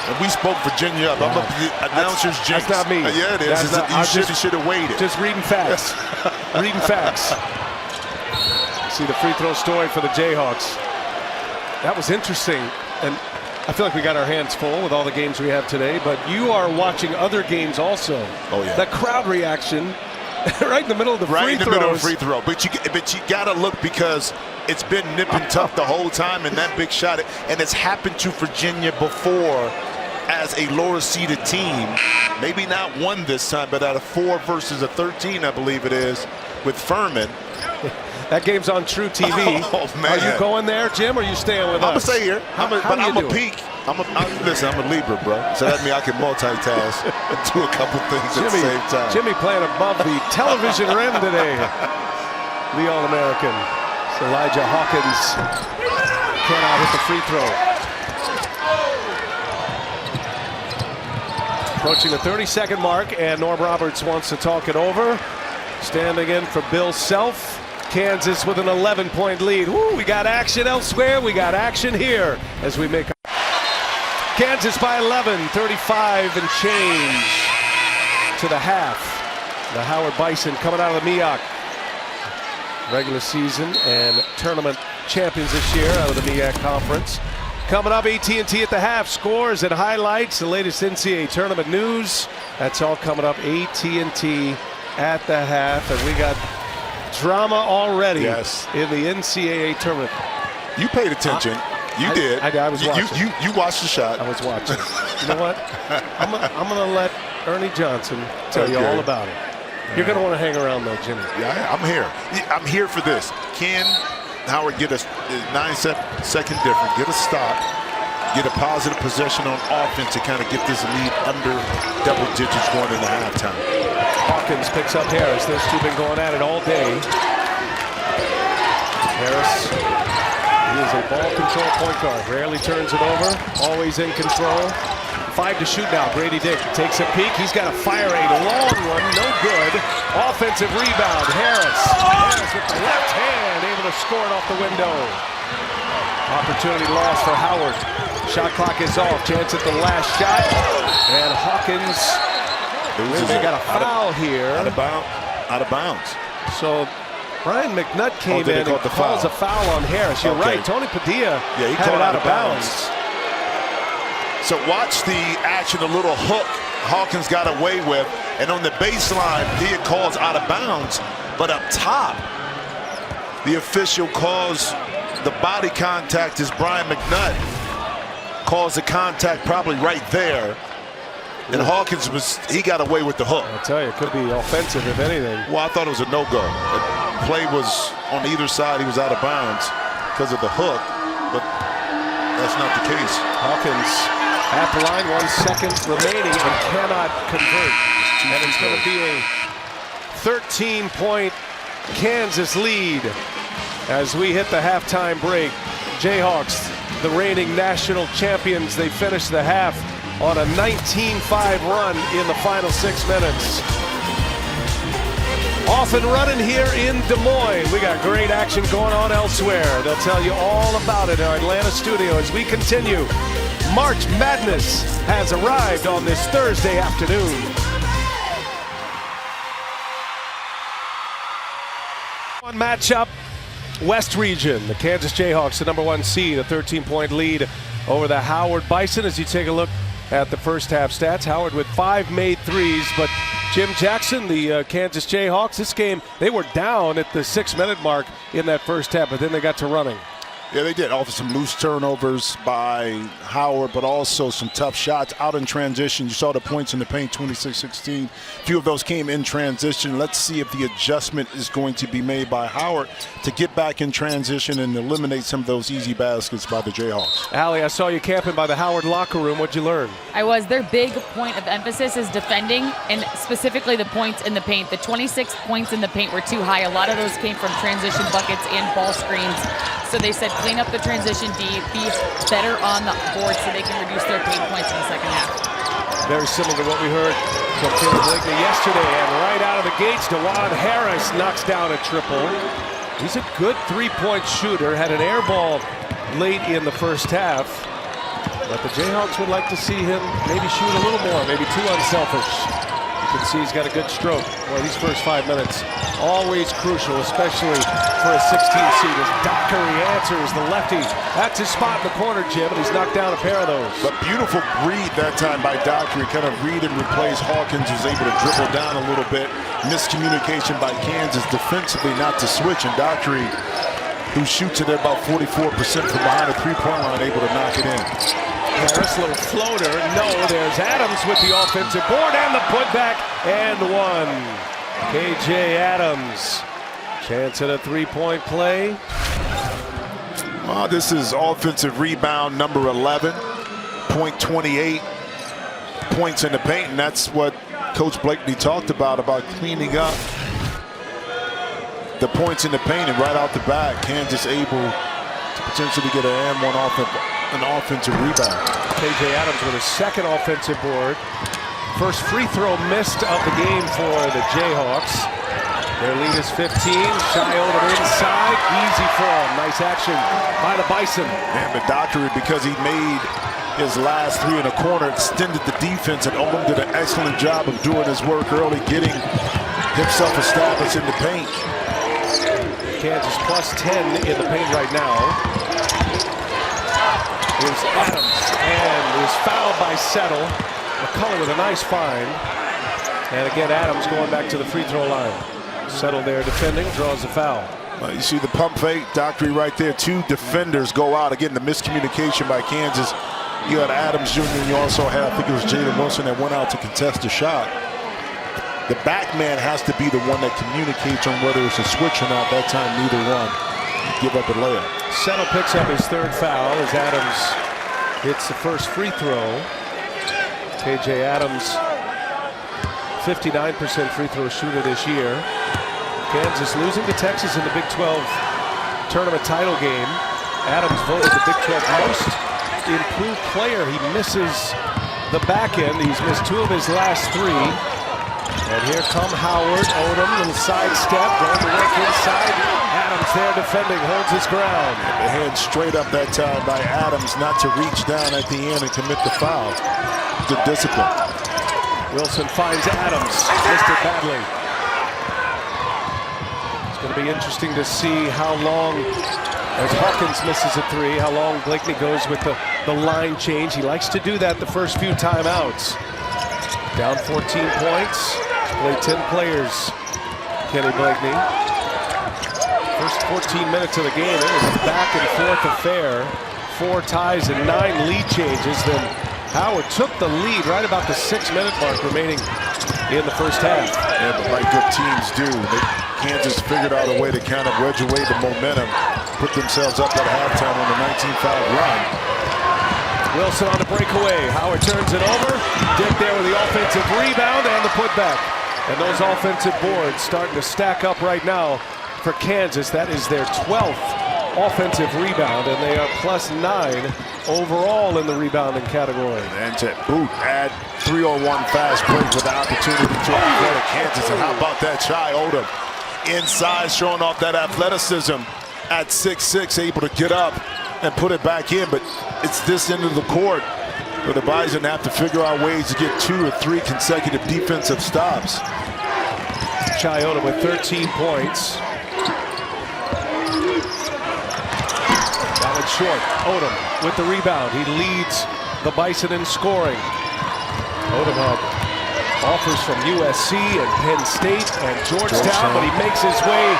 And we spoke Virginia up. I'm up the announcer's jinx. That's not me. Yeah, it is. You should have waited. Just reading facts. Reading facts. See the free throw story for the Jayhawks. That was interesting. And I feel like we got our hands full with all the games we have today. But you are watching other games also. Oh, yeah. The crowd reaction right in the middle of the free throws. Right in the middle of the free throw. But you got to look because it's been nip and tuck the whole time, and that big shot, and it's happened to Virginia before as a lower seeded team. Maybe not one this time, but at a 4 versus a 13, I believe it is, with Furman. That game's on True TV. Oh, man. Are you going there, Jim, or are you staying with us? I'm going to stay here. How I'm do a peak. Listen, I'm a Libra, bro. So that means I can multitask and do a couple things at the same time. Jimmy playing above the television rim today. The All-American. Elijah Hawkins cannot hit the free throw. Approaching the 30-second mark, and Norm Roberts wants to talk it over. Standing in for Bill Self. Kansas with an 11-point lead. Woo, we got action elsewhere. We got action here as we make Kansas by 11, 35 and change to the half. The Howard Bison coming out of the MEAC. Regular season and tournament champions this year out of the MEAC Conference. Coming up, AT&T at the half. Scores and highlights, the latest NCAA tournament news. That's all coming up, AT&T at the half. And we got drama already in the NCAA tournament. You paid attention. You did. I was watching. You watched the shot. I was watching. You know what? I'm going to let Ernie Johnson tell you all about it. You're going to want to hang around, though, Jimmy. Yeah, I'm here. I'm here for this. Can Howard get a 9-second difference, get a stop, get a positive possession on offense to kind of get this lead under double digits going into halftime? Hawkins picks up Harris. Those two been going at it all day. Harris, he is a ball control point guard. Rarely turns it over. Always in control. 5 to shoot now. Grady Dick takes a peek. He's got to fire a long one. No good. Offensive rebound. Harris with the left hand, able to score it off the window. Opportunity lost for Howard. Shot clock is off. Chance at the last shot. And Hawkins. They got a foul here. Out of bounds. So Brian McNutt came in and calls a foul on Harris. You're right. Tony Padilla had it out of bounds. So watch the action, a little hook Hawkins got away with. And on the baseline, Padilla calls out of bounds. But up top, the official calls the body contact as Brian McNutt calls the contact probably right there. And Hawkins he got away with the hook. I tell you, it could be offensive if anything. Well, I thought it was a no-go. The play was on either side. He was out of bounds because of the hook, but that's not the case. Hawkins at the line, 1 second remaining, and cannot convert. And it's going to be a 13-point Kansas lead as we hit the halftime break. Jayhawks, the reigning national champions, they finish the half on a 19-5 run in the final 6 minutes. Off and running here in Des Moines. We got great action going on elsewhere. They'll tell you all about it in our Atlanta studio as we continue. March Madness has arrived on this Thursday afternoon. One matchup, West Region. The Kansas Jayhawks, the #1 seed, a 13-point lead over the Howard Bison. As you take a look at the first half stats, Howard with 5 made threes, but Jim Jackson, the Kansas Jayhawks, this game, they were down at the 6-minute mark in that first half, but then they got to running. Yeah, they did. Offer some loose turnovers by Howard, but also some tough shots out in transition. You saw the points in the paint, 26-16. A few of those came in transition. Let's see if the adjustment is going to be made by Howard to get back in transition and eliminate some of those easy baskets by the Jayhawks. Allie, I saw you camping by the Howard locker room. What'd you learn? Their big point of emphasis is defending, and specifically the points in the paint. The 26 points in the paint were too high. A lot of those came from transition buckets and ball screens. So they said clean up the transition D, be better on the board so they can reduce their paint points in the second half. Very similar to what we heard from Caleb Blakely yesterday. And right out of the gates, DeJuan Harris knocks down a triple. He's a good three-point shooter. Had an air ball late in the first half. But the Jayhawks would like to see him maybe shoot a little more, maybe too unselfish. You can see he's got a good stroke. Well, these first 5 minutes, always crucial, especially for a 16 seed. As Dockery answers the lefty. That's his spot in the corner, Jim, and he's knocked down a pair of those. But beautiful read that time by Dockery. Kind of read and replace. Hawkins was able to dribble down a little bit. Miscommunication by Kansas defensively not to switch, and Dockery who shoots it at about 44% from behind the three-point line, able to knock it in. Harris, little floater. No, there's Adams with the offensive board and the putback and one. KJ Adams. Chance at a three-point play. This is offensive rebound number 11. Point 28 points in the paint, and that's what Coach Blakeney talked about cleaning up the points in the paint, and right out the back, Kansas able to potentially get an offensive rebound. KJ Adams with his second offensive board. First free throw missed of the game for the Jayhawks. Their lead is 15. Shy Odom inside. Easy for him. Nice action by the Bison. And the doctorate, because he made his last three in the corner, extended the defense, and Odom did an excellent job of doing his work early, getting himself established in the paint. Kansas plus 10 in the paint right now. Here's Adams, and is fouled by Settle. McCullough with a nice find. And again, Adams going back to the free throw line. Settle there defending, draws the foul. You see the pump fake, Dockery right there. Two defenders go out. Again, the miscommunication by Kansas. You had Adams Jr. and you also had, I think it was Jalen Wilson that went out to contest the shot. The back man has to be the one that communicates on whether it's a switch or not. That time, neither one give up a layup. Settle picks up his third foul as Adams hits the first free throw. KJ Adams, 59% free throw shooter this year. Kansas losing to Texas in the Big 12 tournament title game. Adams voted the Big 12 most improved player. He misses the back end. He's missed two of his last three. And here come Howard, Odom, little sidestep, going to work inside. Adams there defending, holds his ground. The hand straight up that time by Adams, not to reach down at the end and commit the foul. Good discipline. Wilson finds Adams, missed it badly. It's going to be interesting to see how long, as Hawkins misses a three, how long Blakeney goes with the line change. He likes to do that the first few timeouts. Down 14 points. Played 10 players, Kenny Blakeney. First 14 minutes of the game, it was a back and forth affair. 4 ties and 9 lead changes. Then Howard took the lead right about the 6-minute mark remaining in the first half. Yeah, but like good teams do, Kansas figured out a way to kind of wedge away the momentum, put themselves up at halftime on the 19-foul run. Wilson on the breakaway. Howard turns it over. Dick there with the offensive rebound and the putback. And those offensive boards starting to stack up right now for Kansas. That is their 12th offensive rebound, and they are plus 9 overall in the rebounding category. And to boot, add 3-on-1 fast break with the opportunity to athletic Kansas. And how about that Shy Odom inside, showing off that athleticism at 6'6", able to get up and put it back in. But it's this end of the court where the Bison have to figure out ways to get 2 or 3 consecutive defensive stops. Shy Odom with 13 points. That one's short. Odom with the rebound. He leads the Bison in scoring. Odom had offers from USC and Penn State and Georgetown, but he makes his way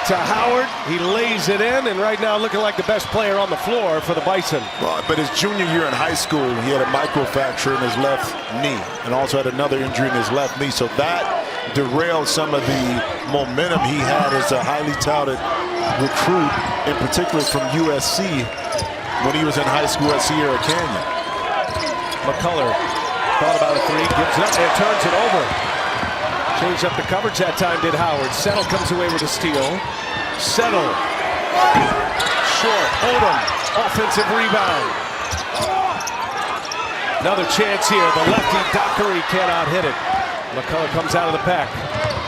to Howard. He lays it in, and right now looking like the best player on the floor for the Bison. Well, but his junior year in high school, he had a microfracture in his left knee and also had another injury in his left knee. So that derailed some of the momentum he had as a highly touted recruit, in particular from USC when he was in high school at Sierra Canyon. McCullough thought about a three, gives it up, and turns it over. Changed up the coverage that time, did Howard. Settle comes away with a steal. Settle. Short. Odom. Offensive rebound. Another chance here. The lefty Dockery cannot hit it. McCullough comes out of the pack.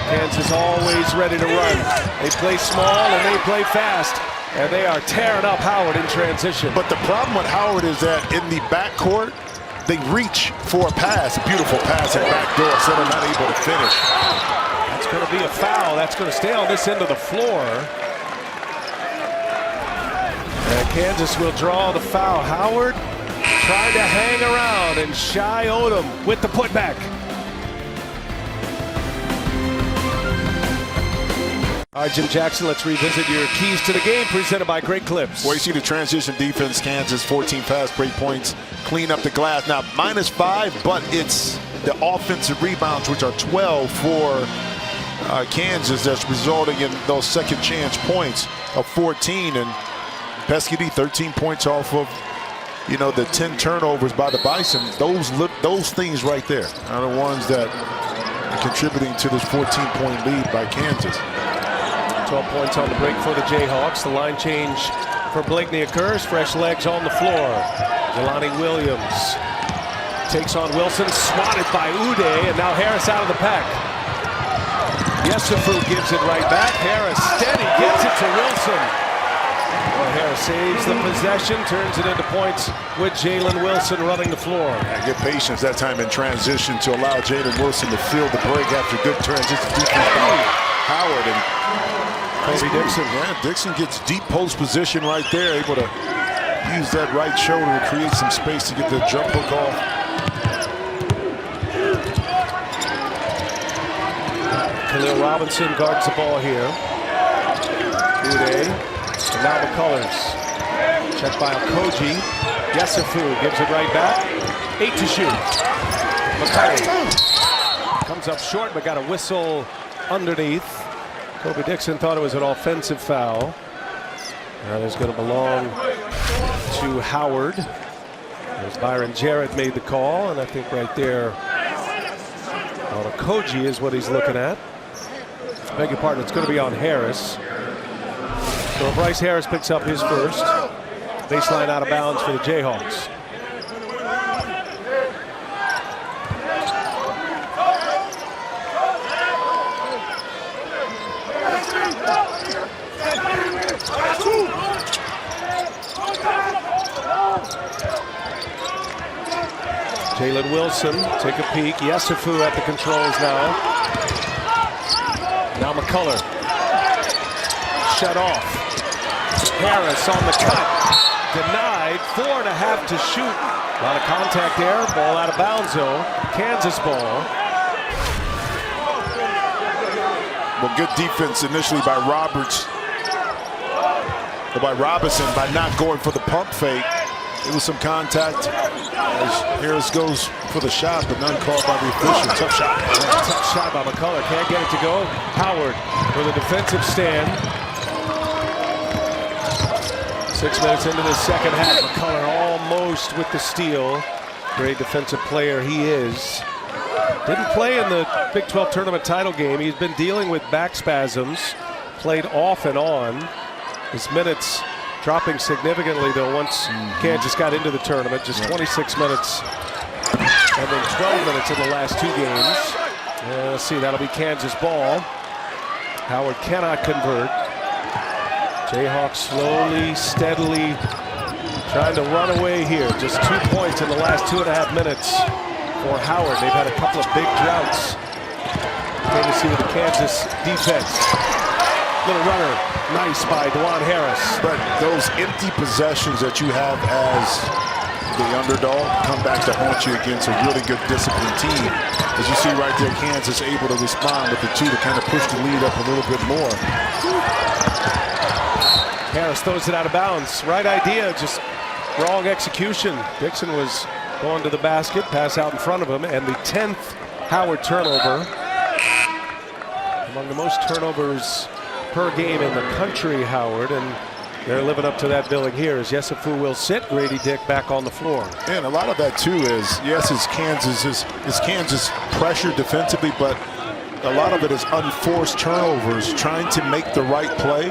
Kansas always ready to run. They play small and they play fast. And they are tearing up Howard in transition. But the problem with Howard is that in the backcourt, they reach for a pass, a beautiful pass at backdoor, so they're not able to finish. That's going to be a foul. That's going to stay on this end of the floor. And Kansas will draw the foul. Howard trying to hang around, and Shy Odom with the putback. All right, Jim Jackson, let's revisit your keys to the game presented by Great Clips. Well, you see the transition defense, Kansas, 14 fast break points, clean up the glass. Now, -5, but it's the offensive rebounds, which are 12 for Kansas, that's resulting in those second chance points of 14. And Pesky, 13 points off of, you know, the 10 turnovers by the Bison. Those things right there are the ones that are contributing to this 14-point lead by Kansas. 12 points on the break for the Jayhawks. The line change for Blakeney occurs. Fresh legs on the floor. Jelani Williams takes on Wilson, swatted by Uday, and now Harris out of the pack. Yesufu gives it right back. Harris steady, gets it to Wilson. Well, Harris saves the possession, turns it into points with Jalen Wilson running the floor. Yeah, good patience that time in transition to allow Jalen Wilson to fill the break after good transition defense by Howard. And Kobe Dixon. Yeah, Dixon gets deep post position right there, able to use that right shoulder to create some space to get the jump hook off. Khalil Robinson guards the ball here. Uday, and now McCullers. Checked by Okoji. Yesufu gives it right back. 8 to shoot. McCullers comes up short, but got a whistle underneath. Kobe Dixon thought it was an offensive foul. That is going to belong to Howard. As Byron Jarrett made the call, and I think right there on Okoji is what he's looking at. Beg your pardon, it's going to be on Harris. So Bryce Harris picks up his first. Baseline out of bounds for the Jayhawks. Jalen Wilson, take a peek. Yesufu at the controls now. Now McCuller. Shut off. Harris on the cut. Denied. 4.5 to shoot. A lot of contact there. Ball out of bounds though. Kansas ball. Well, good defense initially by Robinson by not going for the pump fake. It was some contact as Harris goes for the shot, but none called by the official. Tough shot. Tough shot by McCuller. Can't get it to go. Howard with a defensive stand. 6 minutes into the second half. McCuller almost with the steal. Great defensive player he is. Didn't play in the Big 12 tournament title game. He's been dealing with back spasms. Played off and on. His minutes dropping significantly though once Kansas got into the tournament. Just 26 minutes and then 12 minutes in the last 2 games. Let's see, that'll be Kansas ball. Howard cannot convert. Jayhawks slowly, steadily trying to run away here. Just 2 points in the last 2.5 minutes for Howard. They've had a couple of big droughts. Great to see with the Kansas defense. Little runner, nice by Dwan Harris. But those empty possessions that you have as the underdog come back to haunt you against a really good disciplined team. As you see right there, Kansas able to respond with the 2 to kind of push the lead up a little bit more. Harris throws it out of bounds. Right idea, just wrong execution. Dixon was going to the basket, pass out in front of him, and the 10th Howard turnover. Among the most turnovers per game in the country, Howard, and they're living up to that billing here as Yesufu will sit. Grady Dick back on the floor. And a lot of that too is, yes, it's Kansas pressure defensively, but a lot of it is unforced turnovers, trying to make the right play,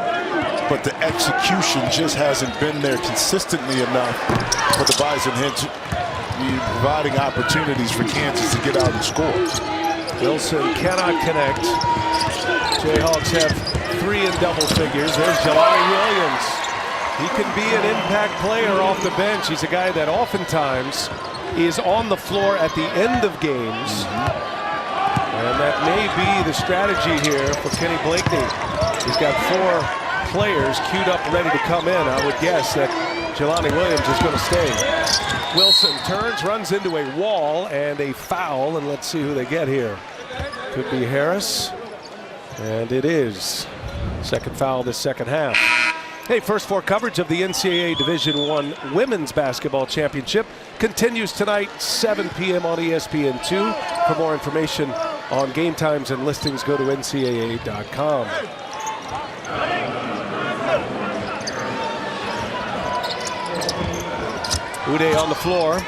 but the execution just hasn't been there consistently enough for the Bison, hence providing opportunities for Kansas to get out and score. Wilson cannot connect. Jayhawks have 3 in double figures. There's Jelani Williams. He can be an impact player off the bench. He's a guy that oftentimes is on the floor at the end of games. And that may be the strategy here for Kenny Blakeney. He's got 4 players queued up ready to come in. I would guess that Jelani Williams is going to stay. Wilson turns, runs into a wall and a foul, and let's see who they get here. Could be Harris, and it is. Second foul this second half. Hey, First Four coverage of the NCAA Division I Women's Basketball Championship continues tonight, 7 p.m. on ESPN2. For more information on game times and listings, go to ncaa.com. Uday on the floor.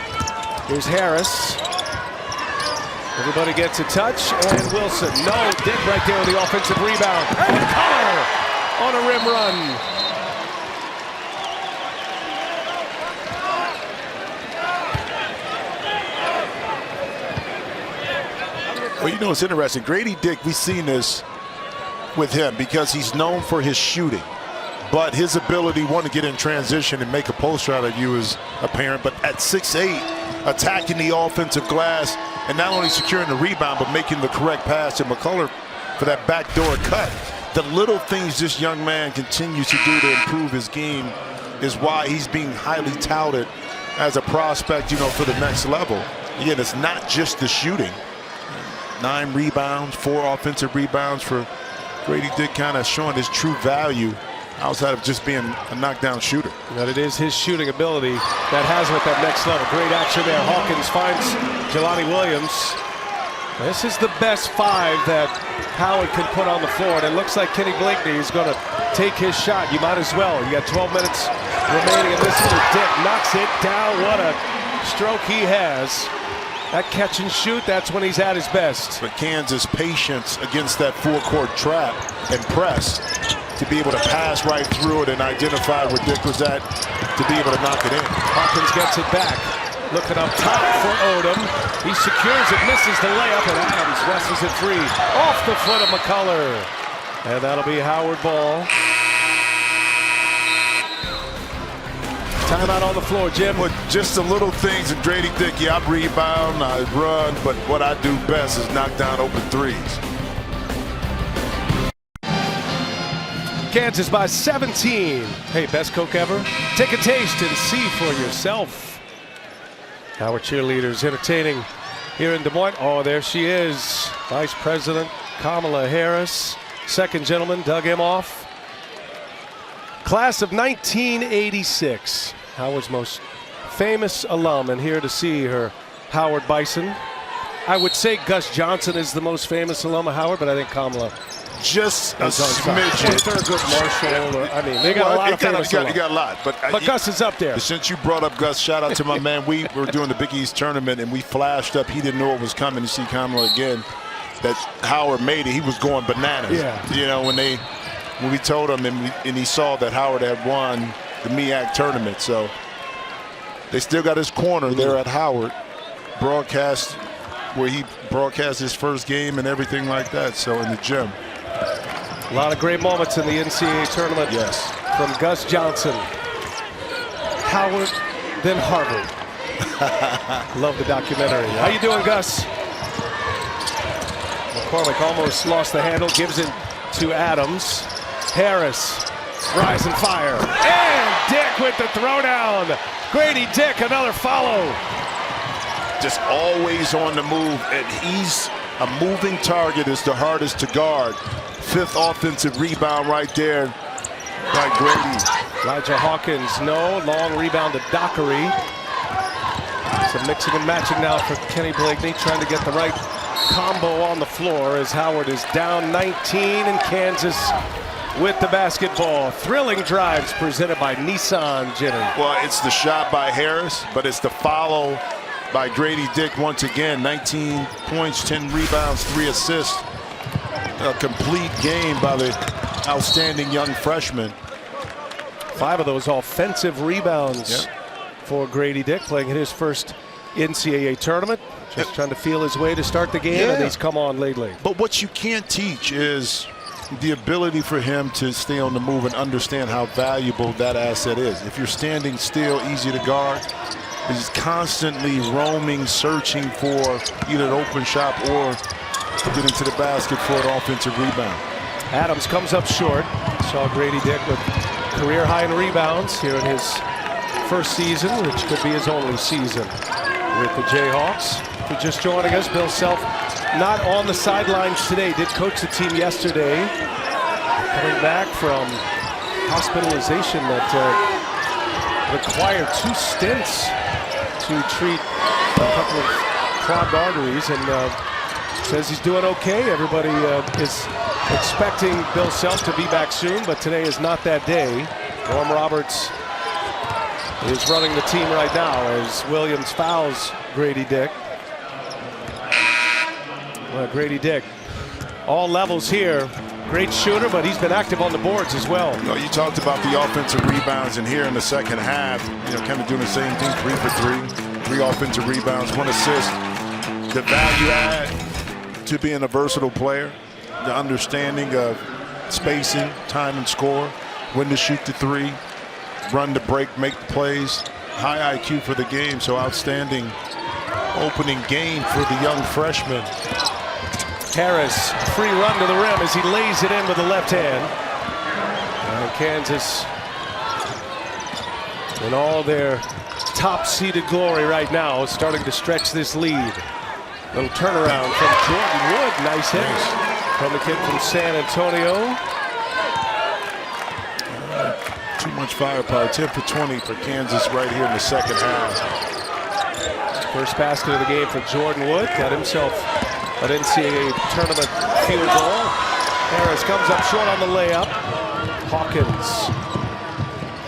Here's Harris. Everybody gets a touch, and Wilson. No, Dick right there with the offensive rebound. And McCullough on a rim run. Well, you know, it's interesting. Grady Dick, we've seen this with him because he's known for his shooting. But his ability, one, to get in transition and make a post out of you is apparent. But at 6'8", attacking the offensive glass and not only securing the rebound, but making the correct pass to McCullough for that backdoor cut. The little things this young man continues to do to improve his game is why he's being highly touted as a prospect, you know, for the next level. Again, it's not just the shooting. 9 rebounds, 4 offensive rebounds for Grady Dick, kind of showing his true value outside of just being a knockdown shooter. But it is his shooting ability that has him at that next level. Great action there. Hawkins finds Jelani Williams. This is the best 5 that Howard can put on the floor, and it looks like Kenny Blakeney is going to take his shot. You might as well. You got 12 minutes remaining, and this is Dick knocks it down. What a stroke he has. That catch and shoot, that's when he's at his best. But Kansas' patience against that full-court trap and press to be able to pass right through it and identify where Dick was at to be able to knock it in. Hawkins gets it back. Looking up top for Odom. He secures it, misses the layup, and Adams wrestles it free. Off the foot of McCullough. And that'll be Howard ball. Timeout on the floor, Jim. But just the little things in Grady Dick. Yeah, I rebound, I run, but what I do best is knock down open threes. Kansas by 17. Hey, best Coke ever? Take a taste and see for yourself. Our cheerleaders entertaining here in Des Moines. Oh, there she is. Vice President Kamala Harris. Second gentleman, Doug Emhoff. Class of 1986. Howard's most famous alum, and here to see her, Howard Bison. I would say Gus Johnson is the most famous alum of Howard, but I think Kamala just a smidgen. Thurgood Marshall. I mean, they got a lot of famous alums. You got a lot, but Gus is up there. Since you brought up Gus, shout out to my man. We were doing the Big East tournament, and we flashed up. He didn't know it was coming to see Kamala again. That Howard made it. He was going bananas. Yeah. You know, when we told him, and he saw that Howard had won the MEAC tournament, so they still got his corner there at Howard, broadcast where he broadcast his first game and everything like that. So in the gym, a lot of great moments in the NCAA tournament. Yes, from Gus Johnson, Howard, then Harvard. Love the documentary. How you doing, Gus? McCormick almost lost the handle, gives it to Adams. Harris, rise and fire. And Dick with the throwdown. Grady Dick, another follow. Just always on the move, and he's a moving target, is the hardest to guard. 5th offensive rebound right there by Grady. Elijah Hawkins, no. Long rebound to Dockery. Some mixing and matching now for Kenny Blakeney, trying to get the right combo on the floor as Howard is down 19 and Kansas with the basketball. Thrilling drives presented by Nissan Jennings. Well, it's the shot by Harris, but it's the follow by Grady Dick once again. 19 points, 10 rebounds, 3 assists. A complete game by the outstanding young freshman. 5 of those offensive rebounds for Grady Dick, playing in his first NCAA tournament. Just trying to feel his way to start the game, and he's come on lately. But what you can't teach is the ability for him to stay on the move and understand how valuable that asset is. If you're standing still, easy to guard. He's constantly roaming, searching for either an open shot or getting to the basket for an offensive rebound. Adams comes up short. Saw Grady Dick with career high in rebounds here in his first season, which could be his only season with the Jayhawks. If you're just joining us, Bill Self not on the sidelines today. Did coach the team yesterday. Coming back from hospitalization that required 2 stints to treat a couple of clogged arteries, and says he's doing okay. Everybody is expecting Bill Self to be back soon, but today is not that day. Norm Roberts is running the team right now as Williams fouls Grady Dick. Well, Grady Dick, all levels here. Great shooter, but he's been active on the boards as well. You know, you talked about the offensive rebounds, and here in the second half, you know, kind of doing the same thing, 3 for 3 offensive rebounds, 1 assist. The value add to being a versatile player, the understanding of spacing, time and score, when to shoot the 3, run the break, make the plays, high IQ for the game. So outstanding opening game for the young freshman. Harris, free run to the rim as he lays it in with the left hand. And Kansas in all their top-seeded glory right now, starting to stretch this lead. Little turnaround from Jordan Wood. Nice hit from the kid from San Antonio. Too much firepower. 10 for 20 for Kansas right here in the second half. First basket of the game for Jordan Wood. Got himself an NCAA tournament field goal. Harris comes up short on the layup. Hawkins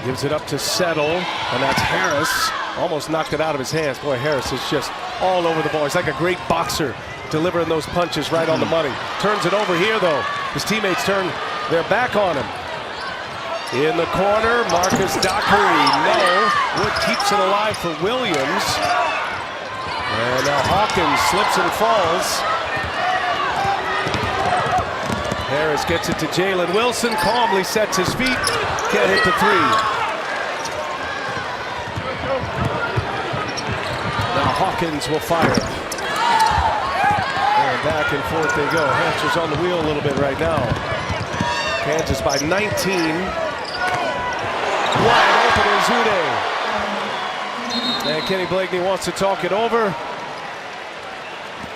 gives it up to Settle, and that's Harris. Almost knocked it out of his hands. Boy, Harris is just all over the ball. He's like a great boxer, delivering those punches right on the money. Turns it over here, though. His teammates turn their back on him. In the corner, Marcus Dockery. No. Wood keeps it alive for Williams. And now Hawkins slips and falls. Harris gets it to Jalen Wilson. Calmly sets his feet. Can't hit the 3. Now Hawkins will fire. And back and forth they go. Hampshire's on the wheel a little bit right now. Kansas by 19. Wide open is Uday. And Kenny Blakeney wants to talk it over.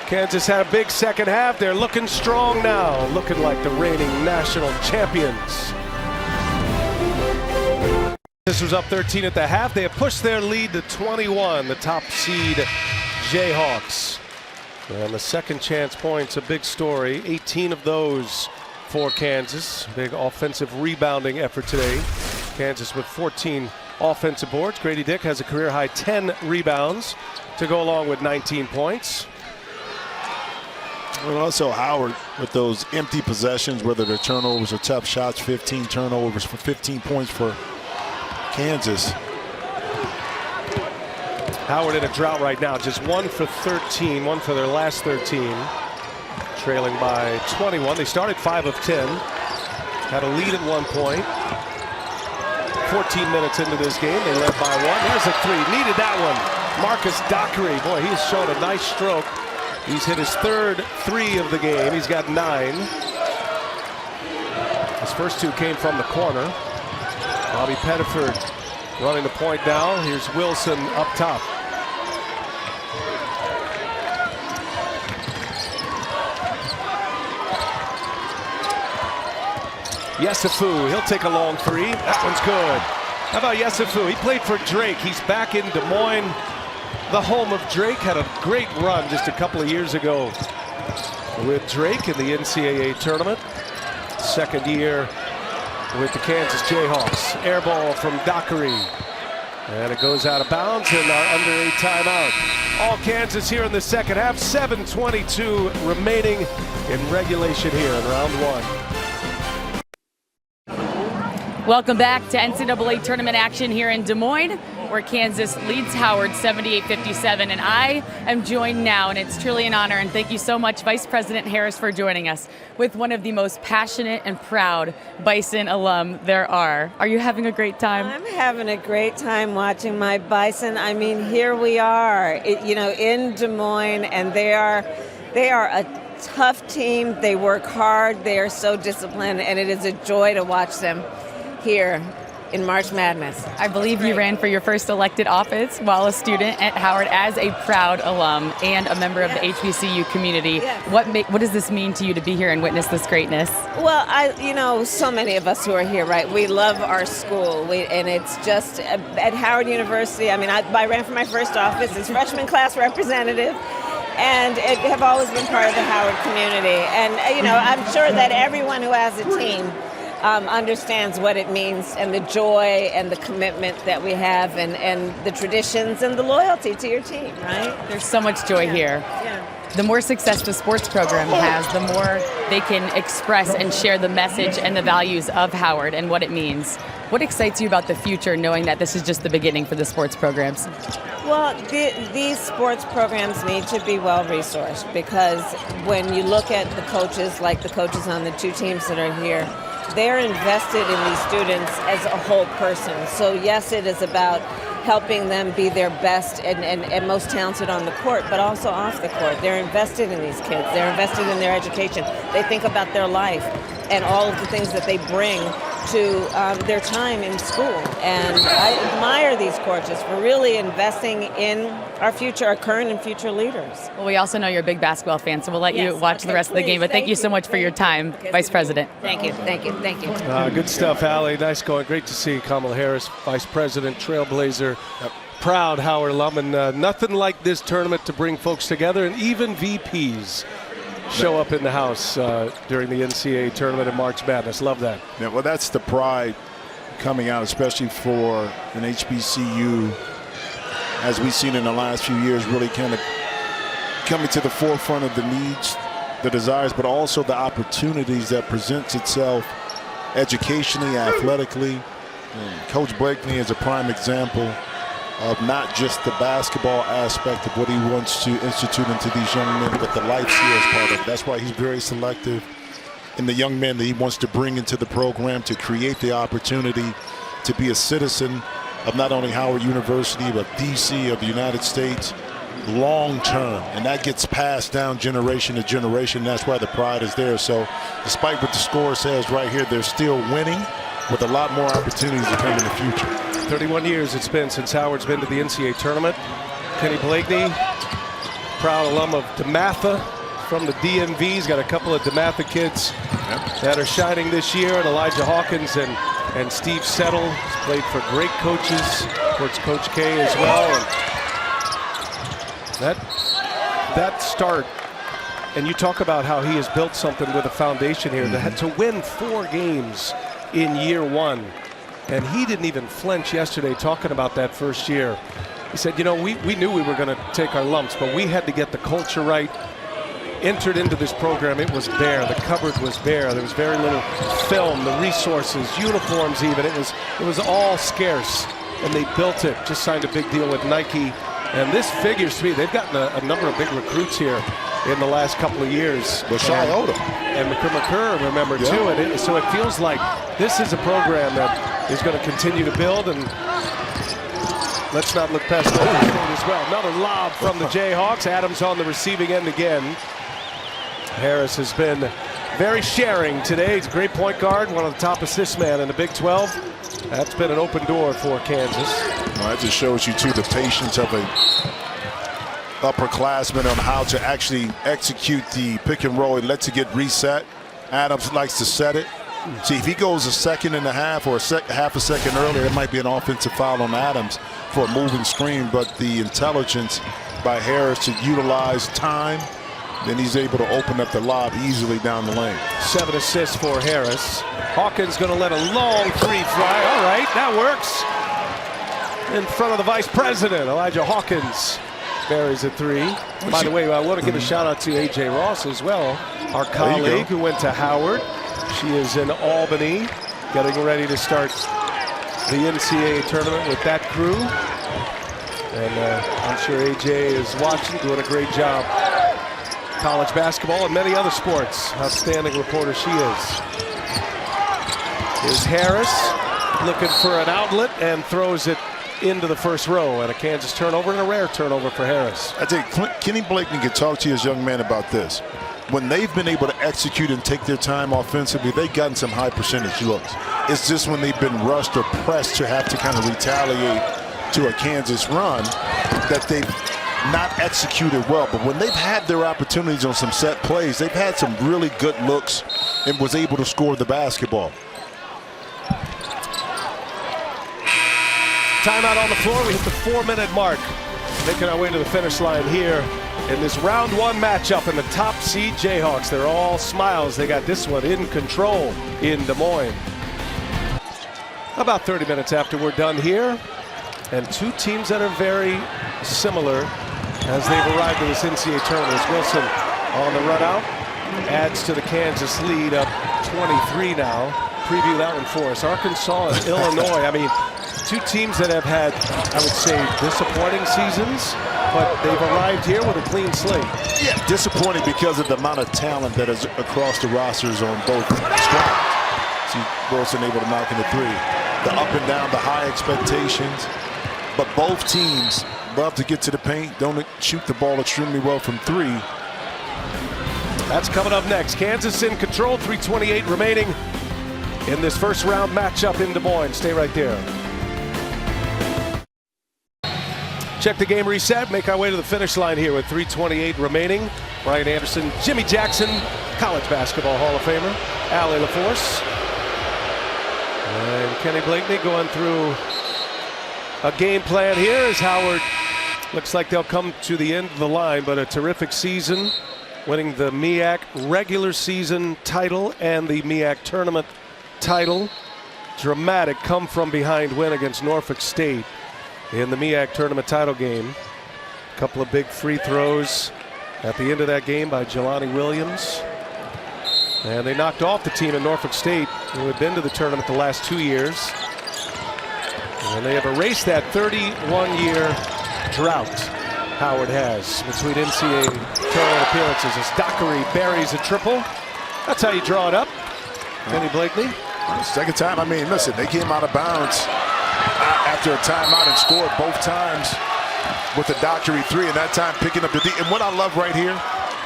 Kansas had a big second half. They're looking strong now, looking like the reigning national champions. This was up 13 at the half. They have pushed their lead to 21, the top seed Jayhawks. And the second chance points, a big story. 18 of those for Kansas. Big offensive rebounding effort today. Kansas with 14 offensive boards. Grady Dick has a career-high 10 rebounds to go along with 19 points. And also Howard with those empty possessions, whether they're turnovers or tough shots, 15 turnovers for 15 points for Kansas. Howard in a drought right now, just 1 for 13, 1 for their last 13. Trailing by 21. They started 5 of 10. Had a lead at one point. 14 minutes into this game, they led by 1. Here's a 3. Needed that one. Marcus Dockery. Boy, he's shown a nice stroke. He's hit his 3rd 3 of the game. He's got 9. His first 2 came from the corner. Bobby Pettiford running the point now. Here's Wilson up top. Yesufu, he'll take a long 3. That one's good. How about Yesufu? He played for Drake. He's back in Des Moines, the home of Drake. Had a great run just a couple of years ago with Drake in the NCAA tournament. Second year with the Kansas Jayhawks. Air ball from Dockery. And it goes out of bounds and under a timeout. All Kansas here in the second half. 7:22 remaining in regulation here in round 1. Welcome back to NCAA tournament action here in Des Moines, where Kansas leads Howard 78-57. And I am joined now, and it's truly an honor, and thank you so much, Vice President Harris, for joining us, with one of the most passionate and proud Bison alum there are. Are you having a great time? I'm having a great time watching my Bison. I mean, here we are, in Des Moines, and they are a tough team. They work hard. They are so disciplined, and it is a joy to watch them here in March Madness. I believe you ran for your first elected office while a student at Howard as a proud alum and a member of the HBCU community. Yes. What does this mean to you to be here and witness this greatness? Well, so many of us who are here, right? We love our school, and it's just at Howard University. I mean, I ran for my first office as freshman class representative, and have always been part of the Howard community. And I'm sure that everyone who has a team understands what it means and the joy and the commitment that we have and the traditions and the loyalty to your team, right? There's so much joy here. Yeah. The more success the sports program has, the more they can express and share the message and the values of Howard and what it means. What excites you about the future, knowing that this is just the beginning for the sports programs? Well, these sports programs need to be well-resourced, because when you look at the coaches, like the coaches on the two teams that are here, they're invested in these students as a whole person. So yes, it is about helping them be their best and most talented on the court, but also off the court. They're invested in these kids. They're invested in their education. They think about their life and all of the things that they bring to their time in school. And I admire these coaches for really investing in our future, our current and future leaders. Well, we also know you're a big basketball fan, so we'll let you watch the rest of the game. But thank you so much for your time, Vice President. Thank you. Good stuff, Allie. Nice going. Great to see Kamala Harris, Vice President, trailblazer, proud Howard alum, and nothing like this tournament to bring folks together, and even VPs show up in the house during the NCAA tournament in March Madness. Love that. Yeah, well, that's the pride coming out, especially for an HBCU, as we've seen in the last few years, really kind of coming to the forefront of the needs, the desires, but also the opportunities that presents itself educationally, athletically. And Coach Blakeney is a prime example of not just the basketball aspect of what he wants to institute into these young men, but the life skills part of it. That's why he's very selective in the young men that he wants to bring into the program to create the opportunity to be a citizen of not only Howard University, but DC, of the United States, long term. And that gets passed down generation to generation. That's why the pride is there. So despite what the score says right here, they're still winning with a lot more opportunities to come in the future. 31 years it's been since Howard's been to the NCAA tournament. Kenny Blakeney, proud alum of DeMatha from the DMV. He's got a couple of DeMatha kids that are shining this year, and Elijah Hawkins and Steve Settle. He's played for great coaches, of course Coach K as well. And that start, and you talk about how he has built something with a foundation here that had to win 4 games in year 1. And he didn't even flinch yesterday talking about that first year. He said, we knew we were going to take our lumps, but we had to get the culture right. Entered into this program, it was bare. The cupboard was bare. There was very little film, the resources, uniforms even. It was all scarce, and they built it. Just signed a big deal with Nike. And this figures to me, they've gotten a number of big recruits here in the last couple of years. Rashai Odom. And McCurr, remember, too. And so it feels like this is a program that is going to continue to build, and let's not look past Oklahoma State as well. Another lob from the Jayhawks. Adams on the receiving end again. Harris has been very sharing today. He's a great point guard, one of the top assist man in the Big 12. That's been an open door for Kansas. Well, that just shows you, too, the patience of a upperclassman on how to actually execute the pick and roll. It lets it get reset. Adams likes to set it. See, if he goes a second and a half or half a second earlier, it might be an offensive foul on Adams for a moving screen, but the intelligence by Harris to utilize time, then he's able to open up the lob easily down the lane. 7 assists for Harris. Hawkins going to let a long 3 fly. All right, that works. In front of the Vice President, Elijah Hawkins buries a 3. By the way, I want to give a shout out to A.J. Ross as well, our colleague who went to Howard. She is in Albany, getting ready to start the NCAA tournament with that crew. And I'm sure AJ is watching, doing a great job. College basketball and many other sports. Outstanding reporter she is. Here's Harris looking for an outlet and throws it into the first row, and a Kansas turnover, and a rare turnover for Harris. I think Kenny Blakeney can talk to his young man about this. When they've been able to execute and take their time offensively, they've gotten some high percentage looks. It's just when they've been rushed or pressed to have to kind of retaliate to a Kansas run that they've not executed well. But when they've had their opportunities on some set plays, they've had some really good looks and was able to score the basketball. Timeout on the floor. We hit the 4-minute mark. Making our way to the finish line here in this round one matchup in the top seed Jayhawks. They're all smiles. They got this one in control in Des Moines. About 30 minutes after we're done here. And two teams that are very similar as they've arrived in this NCAA tournament. As Wilson on the run out. Adds to the Kansas lead up 23 now. Preview that one for us. Arkansas and Illinois. I mean, two teams that have had, I would say, disappointing seasons, but they've arrived here with a clean slate. Yeah, disappointing because of the amount of talent that is across the rosters on both squads. See Wilson able to knock in the three. The up and down, the high expectations. But both teams love to get to the paint, don't shoot the ball extremely well from three. That's coming up next. Kansas in control, 3:28 remaining in this first round matchup in Des Moines. Stay right there. Check the game reset. Make our way to the finish line here with 3:28 remaining. Ryan Anderson, Jimmy Jackson, college basketball Hall of Famer, Allie LaForce, and Kenny Blakeney going through a game plan here as Howard looks like they'll come to the end of the line, but a terrific season, winning the MEAC regular season title and the MEAC tournament title. Dramatic come from behind win against Norfolk State in the MEAC tournament title game. A couple of big free throws at the end of that game by Jelani Williams. And they knocked off the team in Norfolk State who had been to the tournament the last 2 years. And they have erased that 31-year drought Howard has between NCAA tournament appearances as Dockery buries a triple. That's how you draw it up. Kenny Blakeney. Second time, I mean, listen, they came out of bounds after a timeout and scored both times with a Dockery three, and that time picking up the D. And what I love right here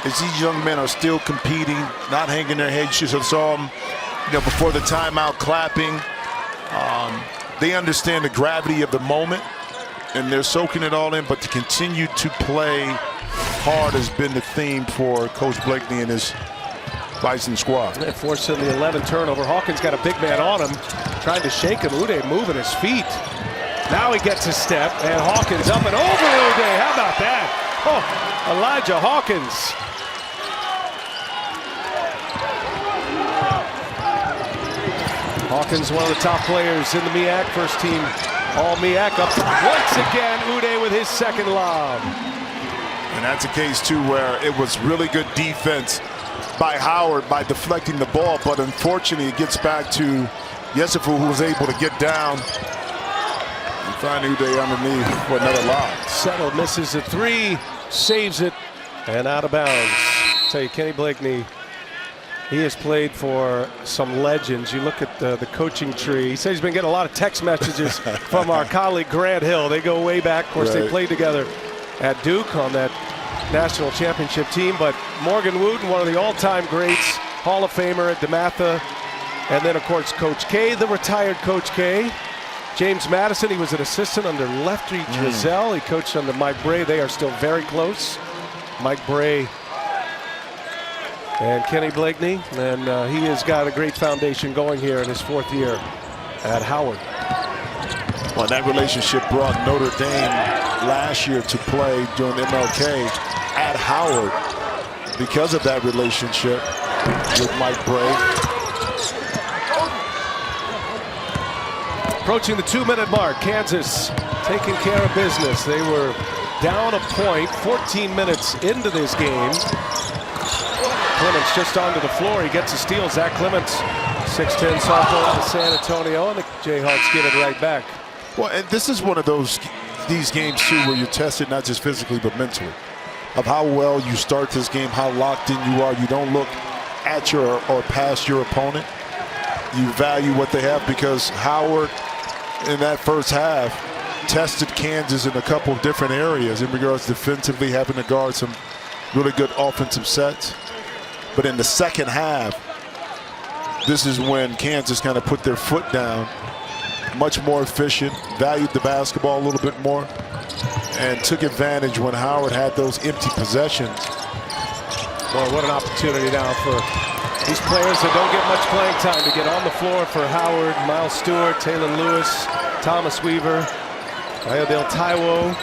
is these young men are still competing, not hanging their heads. You should have saw them, before the timeout clapping. They understand the gravity of the moment, and they're soaking it all in, but to continue to play hard has been the theme for Coach Blakeney and his Bison squad. Forcing the 11 turnover. Hawkins got a big man on him, trying to shake him. Uday moving his feet. Now he gets his step, and Hawkins up and over Uday. How about that? Oh, Elijah Hawkins. Hawkins, one of the top players in the MEAC. First team All-MEAC up once again. Uday with his second lob. And that's a case, too, where it was really good defense by Howard by deflecting the ball, but unfortunately it gets back to Yesufu, who was able to get down and find Uday underneath for another lob. Settle misses a three, saves it, and out of bounds. I'll tell you, Kenny Blakeney, he has played for some legends. You look at the coaching tree. He said he's been getting a lot of text messages from our colleague Grant Hill. They go way back. Of course, They played together at Duke on that national championship team. But Morgan Wooten, one of the all-time greats, Hall of Famer at DeMatha. And then, of course, Coach K, the retired Coach K. James Madison, he was an assistant under Lefty Drizel. He coached under Mike Bray. They are still very close. Mike Bray and Kenny Blakeney, and he has got a great foundation going here in his fourth year at Howard. Well, that relationship brought Notre Dame last year to play during MLK at Howard because of that relationship with Mike Bray. Approaching the 2-minute mark, Kansas taking care of business. They were down a point 14 minutes into this game. Clements just onto the floor. He gets a steal. Zach Clements, 6'10" sophomore out of San Antonio, and the Jayhawks get it right back. Well, and this is one of these games, too, where you're tested not just physically but mentally. Of how well you start this game, how locked in you are. You don't look at your or past your opponent. You value what they have, because Howard, in that first half, tested Kansas in a couple of different areas in regards to defensively, having to guard some really good offensive sets. But in the second half, this is when Kansas kind of put their foot down, much more efficient, valued the basketball a little bit more, and took advantage when Howard had those empty possessions. Boy, what an opportunity now for these players that don't get much playing time to get on the floor for Howard, Miles Stewart, Taylor Lewis, Thomas Weaver, Ayodele Taiwo.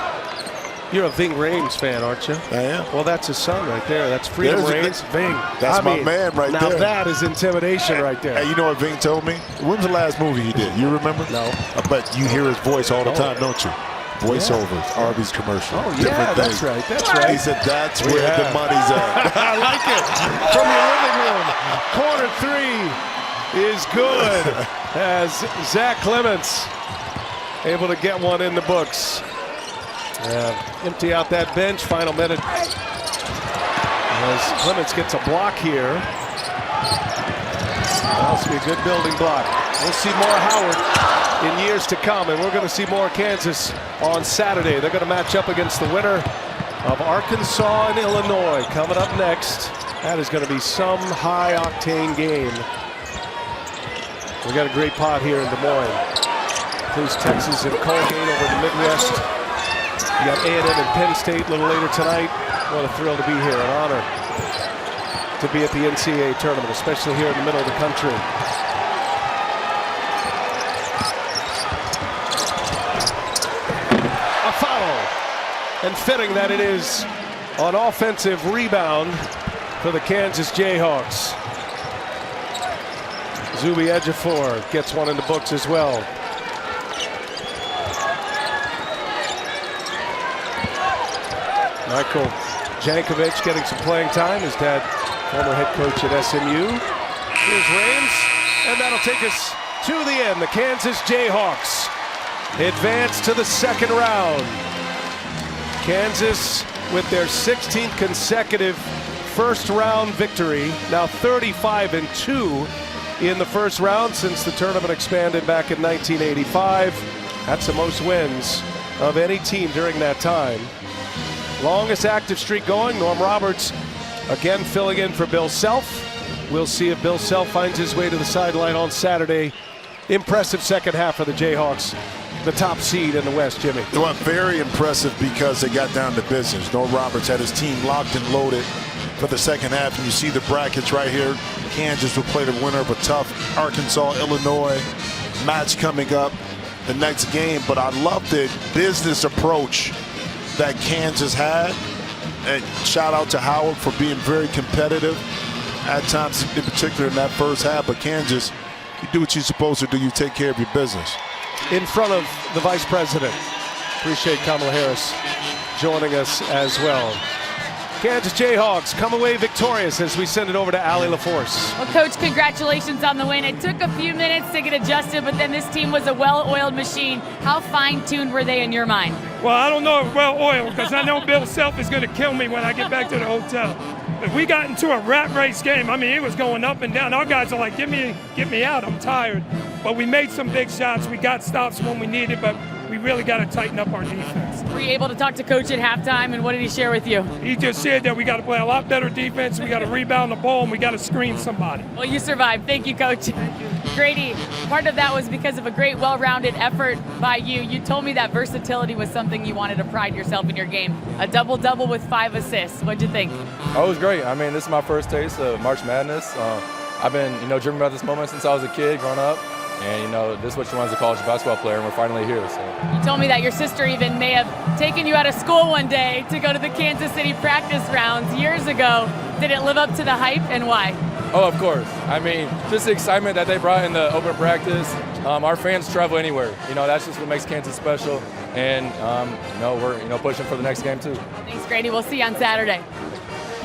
You're a Ving Rhames fan, aren't you? I am. Well, that's his son right there. That's Freedom Rhames. Ving. That's my man right now there. Now that is intimidation right there. Hey, you know what Ving told me? When was the last movie he did? You remember? No. But you hear his voice all the time, don't you? Voiceovers, Arby's commercial. Oh, yeah, that's right. That's right. He said that's where the money's at. I like it. From your living room. Corner 3 is good as Zach Clements able to get one in the books. Empty out that bench. Final minute as Clements gets a block here. That'll be a good building block. We'll see more Howard in years to come, and we're going to see more Kansas on Saturday. They're going to match up against the winner of Arkansas and Illinois coming up next. That is going to be some high-octane game. We got a great pot here in Des Moines. Includes Texas and Colgate over the Midwest. You got A&M and Penn State a little later tonight. What a thrill to be here, an honor to be at the NCAA tournament, especially here in the middle of the country. A foul, and fitting that it is an offensive rebound for the Kansas Jayhawks. Zuby Ejiofor gets one in the books as well. Michael Jankovic getting some playing time. His dad, former head coach at SMU. Here's Rhames, and that'll take us to the end. The Kansas Jayhawks advance to the second round. Kansas with their 16th consecutive first-round victory, now 35-2 in the first round since the tournament expanded back in 1985. That's the most wins of any team during that time. Longest active streak going. Norm Roberts again filling in for Bill Self. We'll see if Bill Self finds his way to the sideline on Saturday. Impressive second half for the Jayhawks, the top seed in the West, Jimmy. Well, very impressive because they got down to business. Norm Roberts had his team locked and loaded for the second half, and you see the brackets right here. Kansas will play the winner of a tough Arkansas-Illinois match coming up the next game. But I love the business approach that Kansas had, and shout out to Howard for being very competitive at times, in particular in that first half. But Kansas, you do what you're supposed to do. You take care of your business. In front of the vice president, appreciate Kamala Harris joining us as well. Kansas Jayhawks come away victorious as we send it over to Allie LaForce. Well, Coach, congratulations on the win. It took a few minutes to get adjusted, but then this team was a well-oiled machine. How fine-tuned were they in your mind? Well, I don't know if well-oiled, because I know Bill Self is going to kill me when I get back to the hotel. If we got into a rat race game, I mean, it was going up and down. Our guys are like, get me out, I'm tired. But we made some big shots. We got stops when we needed, but we really got to tighten up our defense. Were you able to talk to Coach at halftime, and what did he share with you? He just said that we got to play a lot better defense, we got to rebound the ball, and we got to screen somebody. Well, you survived. Thank you, Coach. Thank you. Grady, part of that was because of a great, well-rounded effort by you. You told me that versatility was something you wanted to pride yourself in your game. A double-double with 5 assists. What'd you think? Oh, it was great. I mean, this is my first taste of March Madness. I've been, dreaming about this moment since I was a kid growing up. And, this is what you want as a college basketball player, and we're finally here. So. You told me that your sister even may have taken you out of school one day to go to the Kansas City practice rounds years ago. Did it live up to the hype, and why? Oh, of course. I mean, just the excitement that they brought in the open practice. Our fans travel anywhere. That's just what makes Kansas special. And, we're, pushing for the next game, too. Thanks, Grady. We'll see you on Saturday.